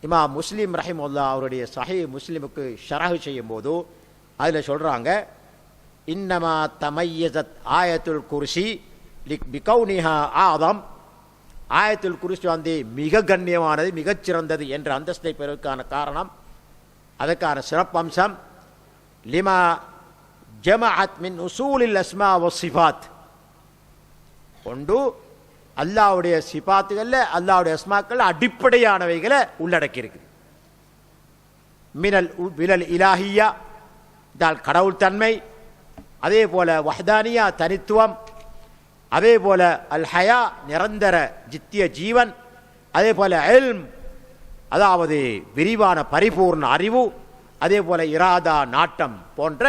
இமாம் முஸ்லிம் ரஹிமஹுல்லா அவருடைய சஹீஹ் முஸ்லிமுக்கு ஷரஹ் செய்யும் போது அதில் சொல்கிறாங்க, இன்னமா தமையஸத் ஆயத்துல் குர்சி பிகௌனிஹா ஆதம். ஆயத்துல் குர்சி மிக கண்ணியமானது, மிகச்சிறந்தது என்ற அந்தஸ்தை பெறுவதற்கான காரணம், அதற்கான சிறப்பம்சம், லிமா ஜமஅத் மின் உசூலில் அஸ்மா வஸ்ஸிஃபாத், ஒன்று அல்லாஹ்வுடைய சிபாத்துகளில் அல்லாஹ்வுடைய அஸ்மாக்கள் அடிப்படையானவைகளை உள்ளடக்கி இருக்குது. மினல் இலாஹியா கடவுள் தன்மை, அதே போல வஹ்தானியா தனித்துவம், அதே போல அல் ஹயா நிரந்தர ஜித்திய ஜீவன், அதே போல இல்ம் அதாவது விரிவான பரிபூர்ண அறிவு, அதே போல இராதா நாட்டம் போன்ற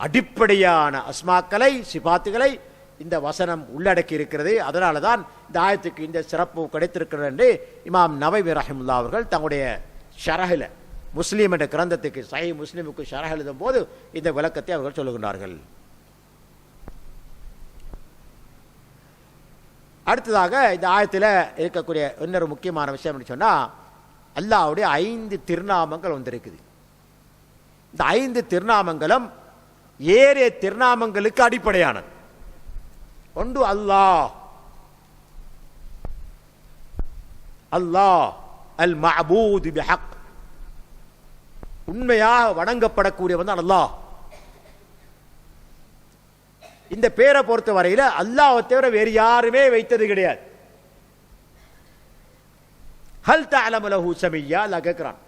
அடிப்படையான அஸ்மாக்களை சிபாத்துகளை இந்த வசனம் உள்ளடக்கி இருக்கிறது. அதனால தான் இந்த ஆயத்துக்கு இந்த சிறப்பு கிடைத்திருக்கிறது என்று இமாம் நவவி ரஹிமுல்லா அவர்கள் தங்களுடைய ஷரஹில் முஸ்லீம் என்ற கிரந்தத்துக்கு சஹீஹ் முஸ்லிமுக்கு ஷரஹ் எழுதும் போது இந்த விளக்கத்தை அவர்கள் சொல்லுகின்றார்கள். அடுத்ததாக இந்த ஆயத்தில் இருக்கக்கூடிய இன்னொரு முக்கியமான விஷயம் என்று சொன்னால், அல்லாஹ்வுடைய 5 திருநாமங்கள் வந்திருக்குது. இந்த 5 திருநாமங்களும் ஏறிய திருநாமங்களுக்கு அடிப்படையானது. ஒன்று அல்லாஹ், அல்லாஹ் அல் மஅபூத் பிஹக், உண்மையாக வணங்கப்படக்கூடியவன் தான் அல்லாஹ். இந்த பேரை பொறுத்த வரையில் அல்லாஹ்வை தவிர வேறு யாருமே வைத்தது கிடையாது. ஹல் தஅலமு லஹு சமிய்யா, அல்லாஹ் கேட்கிறான்,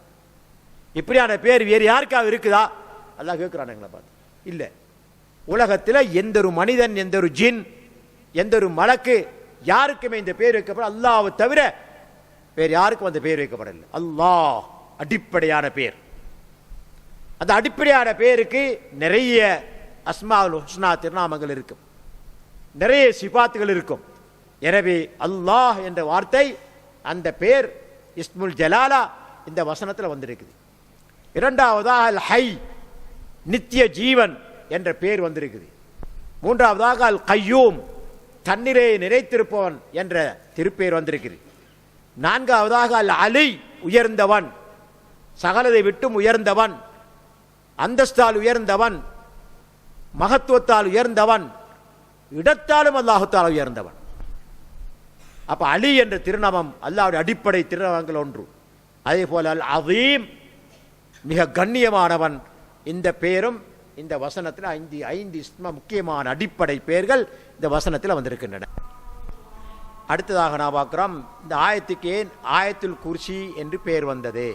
இப்படியான பேர் வேறு யாருக்காக இருக்குதா? அல்லாஹ் கேட்கிறான் எங்களை பார்த்து. இல்லை, உலகத்தில் எந்த ஒரு மனிதன், எந்த ஒரு ஜின், எந்த ஒரு மலக்கு யாருக்குமே இந்த பேர் வைக்கப்பட, அல்லாஹ்வை தவிர வேறு யாருக்கும் அந்த பேர் வைக்கப்படவில்லை. அல்லாஹ் அடிப்படையான பேர். அந்த அடிப்படையான பேருக்கு நிறைய அஸ்மாஉல் ஹுஸ்னா திருநாமங்கள் இருக்கும், நிறைய சிபாத்துகள் இருக்கும். எனவே அல்லாஹ் என்ற வார்த்தை, அந்த பேர் இஸ்முல் ஜலாலா இந்த வசனத்தில் வந்திருக்குது. இரண்டாவதாக அல் ஹை, நித்திய ஜீவன் என்ற பேர் வந்திருக்குது. மூன்றாவதாக அல் கய்யூம், தண்ணீரை நிறைத்திருப்பவன் என்ற திருப்பேர் வந்திருக்குது. நான்காவதாக அல் அலி, உயர்ந்தவன், சகலதை விட்டும் உயர்ந்தவன், அந்தஸ்தால் உயர்ந்தவன், மகத்துவத்தால் உயர்ந்தவன், இடத்தாலும் அல்லாஹுத்தால் உயர்ந்தவன். அப்ப அலி என்ற திருநாமம் அல்லாஹ்வுடைய அடிப்படை திருநாமங்கள் ஒன்று. அதே போல அல் அதீம், மிக கண்ணியமானவன். இந்த பேரும் இந்த வசனத்தில் 5 முக்கியமான அடிப்படை பெயர்கள் இந்த வசனத்தில் வந்திருக்கின்றன. அடுத்ததாக நான் பார்க்கிறோம், இந்த ஆயத்துக்கு ஏன் ஆயத்துல் குர்சி என்று பெயர் வந்தது?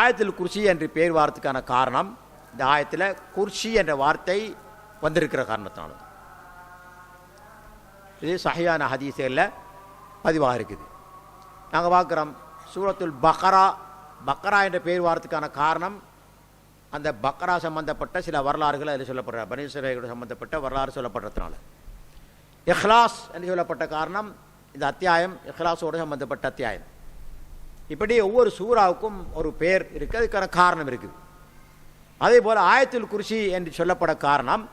ஆயத்துல் குர்சி என்று பெயர் வார்த்தைக்கான காரணம், இந்த ஆயத்தில் குர்சி என்ற வார்த்தை வந்திருக்கிற காரணத்தினால. இது சஹீஹான ஹதீஸில் பதிவாக இருக்குது. நாங்கள் பார்க்குறோம் சூரத்துல் பக்ரா, பக்ரா என்ற பெயர் வார்த்தைக்கான காரணம், அந்த பக்ரா சம்பந்தப்பட்ட சில வரலாறுகள் அதில் சொல்லப்படுற, பனி இஸ்ராயீலோடு சம்பந்தப்பட்ட வரலாறு சொல்லப்படுறதுனால. இஹ்லாஸ் என்று சொல்லப்பட்ட காரணம், இந்த அத்தியாயம் இஹ்லாஸோடு சம்பந்தப்பட்ட அத்தியாயம். இப்படி ஒவ்வொரு சூறாவுக்கும் ஒரு பெயர் இருக்குது, அதுக்கான காரணம் இருக்குது. அதே போல் ஆயத்துல் குர்சி என்று சொல்லப்பட காரணம்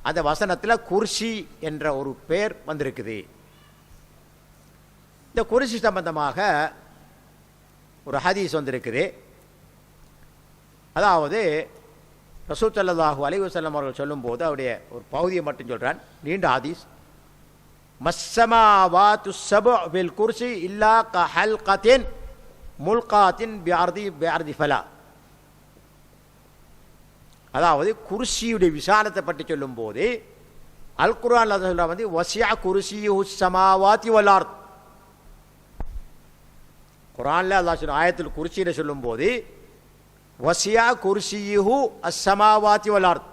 அந்த வசனத்தில் குர்சி என்ற ஒரு பெயர் வந்திருக்குது. இந்த குர்சி சம்பந்தமாக ஒரு ஹதீஸ் வந்திருக்குது. அதாவது ரசூல் ஸல்லல்லாஹு அலைஹி வஸல்லம் அவர்கள் சொல்லும்போது அவருடைய ஒரு பகுதியை மட்டும் சொல்கிறான். நீண்ட ஹதீஸ். மஸ்ஸமாவாத்து ஸபு பில் குர்சி இல்லா கஹல்கத்தின் முல்காத்தின் பிஅர்தி ஃபலா. அதாவது குர்சியுடைய விசாலத்தை பற்றி சொல்லும்போது அல் குர்ஆன்ல சொல்ற வந்து வசியா குர்சியுஹு ஸமாவாத்தி வல் அர்த். குர்ஆன்ல அல்லாஹ் சொல்ற ஆயத்துல் குர்சியை சொல்லும்போது வசியா குர்சியுஹு அஸ்ஸமாவாத்தி வல் அர்த்,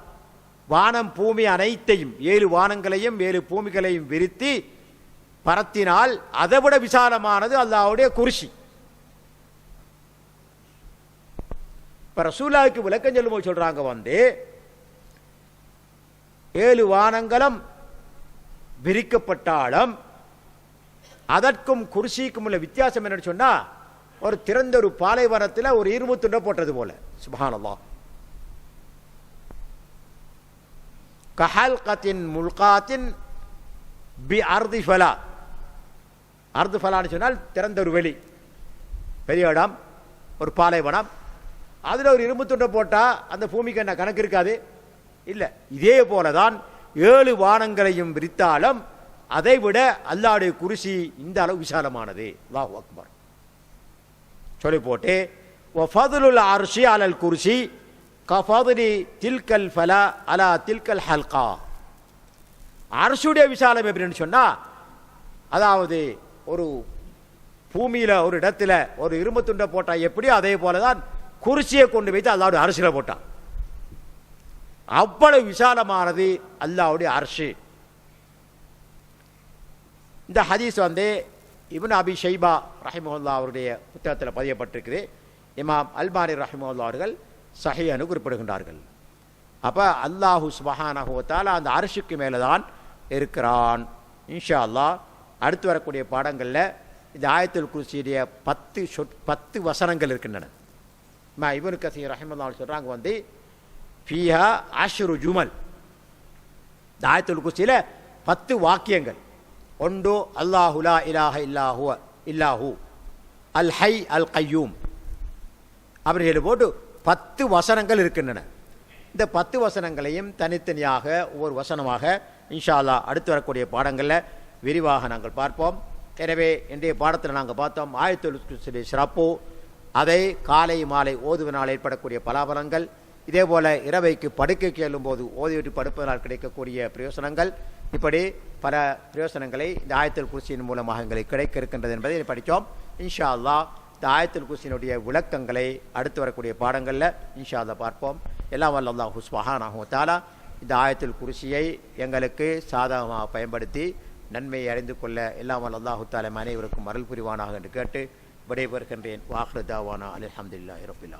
வானம் பூமி அனைத்தையும் 7 வானங்களையும் 7 பூமிகளையும் விரித்து பரத்தினால் அதைவிட விசாலமானது அல்லாஹ்வுடைய குர்சி. இப்போ ரசூலுல்லாஹ்வுக்கு விளக்கம் சொல்லும்போது சொல்றாங்க வந்து 7 வானங்களும் விரிக்கப்பட்டாலும் அதற்கும் குர்சிக்கும் உள்ள வித்தியாசம் என்னன்னு சொன்னா, ஒரு திறந்த ஒரு பாலைவனத்தில் ஒரு இரும்பு துண்டை போட்டது போல. சுப்ஹானல்லாஹ். கஹல்கத்தின் முல்காத்தின் பி அர்தி ஃபலா. அர்து ஃபலான்னு சொன்னால் திறந்த ஒரு வெளி, பெரிய இடம், ஒரு பாலைவனம். அதில் ஒரு இரும்பு துண்டை போட்டால் அந்த பூமிக்கு என்ன கணக்கு இருக்காது? இல்லை. இதே போல தான் 7 வானங்களையும் விரித்தாலும் அதை விட அல்லாஹ்வுடைய குர்சி இந்த அளவு விசாலமானது. அல்லாஹு அக்பர் சொல்லி போட்டு வஃபதுலுல் அர்ஷி அலல் குர்சி கஃபதுலி தில்கல் ஃபலா அலா தில்கல் ஹல்கா. அர்ஷுடைய விசாலம் எப்படின்னு சொன்னால், அதாவது ஒரு பூமியில் ஒரு இடத்துல ஒரு இரும்பு துண்டை போட்டால் எப்படியோ அதே போல தான் குர்சியை கொண்டு வைத்து அல்லாஹ்வுடைய அர்ஷில் போட்டான். அவ்வளவு விசாலமானது அல்லாஹ்வுடைய அர்ஷு. இந்த ஹதீஸ் வந்து இப்னு அபி ஷைபா ரஹிமஹுல்லாஹ் அவருடைய புத்தகத்தில் பதியப்பட்டிருக்குது. இமாம் அல்பானி ரஹிமஹுல்லாஹ் அவர்கள் சஹீஹ்னு குறிப்பிடுகின்றார்கள். அப்போ அல்லாஹு சுப்ஹானஹு வ தஆலா அந்த அர்ஷுக்கு மேலே தான் இருக்கிறான். இன்ஷா அல்லாஹ் அடுத்து வரக்கூடிய பாடங்களில் இந்த ஆயத்துல் குர்சியுடைய 10 வசனங்கள் இருக்கின்றன. இப்னு கஸீர் ரஹிமஹுல்லாஹ் சொல்கிறாங்க வந்து ஃபீஹா அஷ்ரு ஜுமல். இந்த ஆயத்துல் குர்சியில் 10 வாக்கியங்கள். ஒன்று அல்லாஹு லா இலாஹ இல்லாஹு அல் ஹை அல் கய்யூம் அப்படின்னு போட்டு 10 வசனங்கள் இருக்கின்றன. இந்த 10 வசனங்களையும் தனித்தனியாக ஒவ்வொரு வசனமாக இன்ஷா அல்லாஹ் அடுத்து வரக்கூடிய பாடங்களில் விரிவாக நாங்கள் பார்ப்போம். எனவே இன்றைய பாடத்தில் நாங்கள் பார்த்தோம் ஆயத்துல் குர்சியுடைய சிறப்பு, அதை காலை மாலை ஓதுவனால் ஏற்படக்கூடிய பலாபலங்கள், இதே போல இரவைக்கு படுக்கைக்கு எழும்போது ஓதிவிட்டு படுப்பதனால் கிடைக்கக்கூடிய பிரயோசனங்கள், இப்படி பல பிரயோசனங்களை இந்த ஆயத்துல் குர்சியின் மூலமாக எங்களுக்கு கிடைக்க இருக்கின்றது என்பதை படித்தோம். இன்ஷா அல்லாஹ் இந்த ஆயத்துல் குர்சியினுடைய விளக்கங்களை அடுத்து வரக்கூடிய பாடங்களில் இன்ஷா அல்லாஹ் பார்ப்போம். எல்லாம் வல்ல அல்லாஹ் சுப்ஹானஹு வ தஆலா இந்த ஆயத்துல் குர்சியை எங்களுக்கு சாதகமாக பயன்படுத்தி நன்மையை அறிந்து கொள்ள எல்லாம் வல்ல அல்லாஹ் தஆலா அனைவருக்கும் அருள் புரிவானாக என்று கேட்டு விடைபெறுகின்றேன். வாஹிரு தாவானா அல்ஹம்துலில்லாஹி ரப்பில் ஆலமீன்.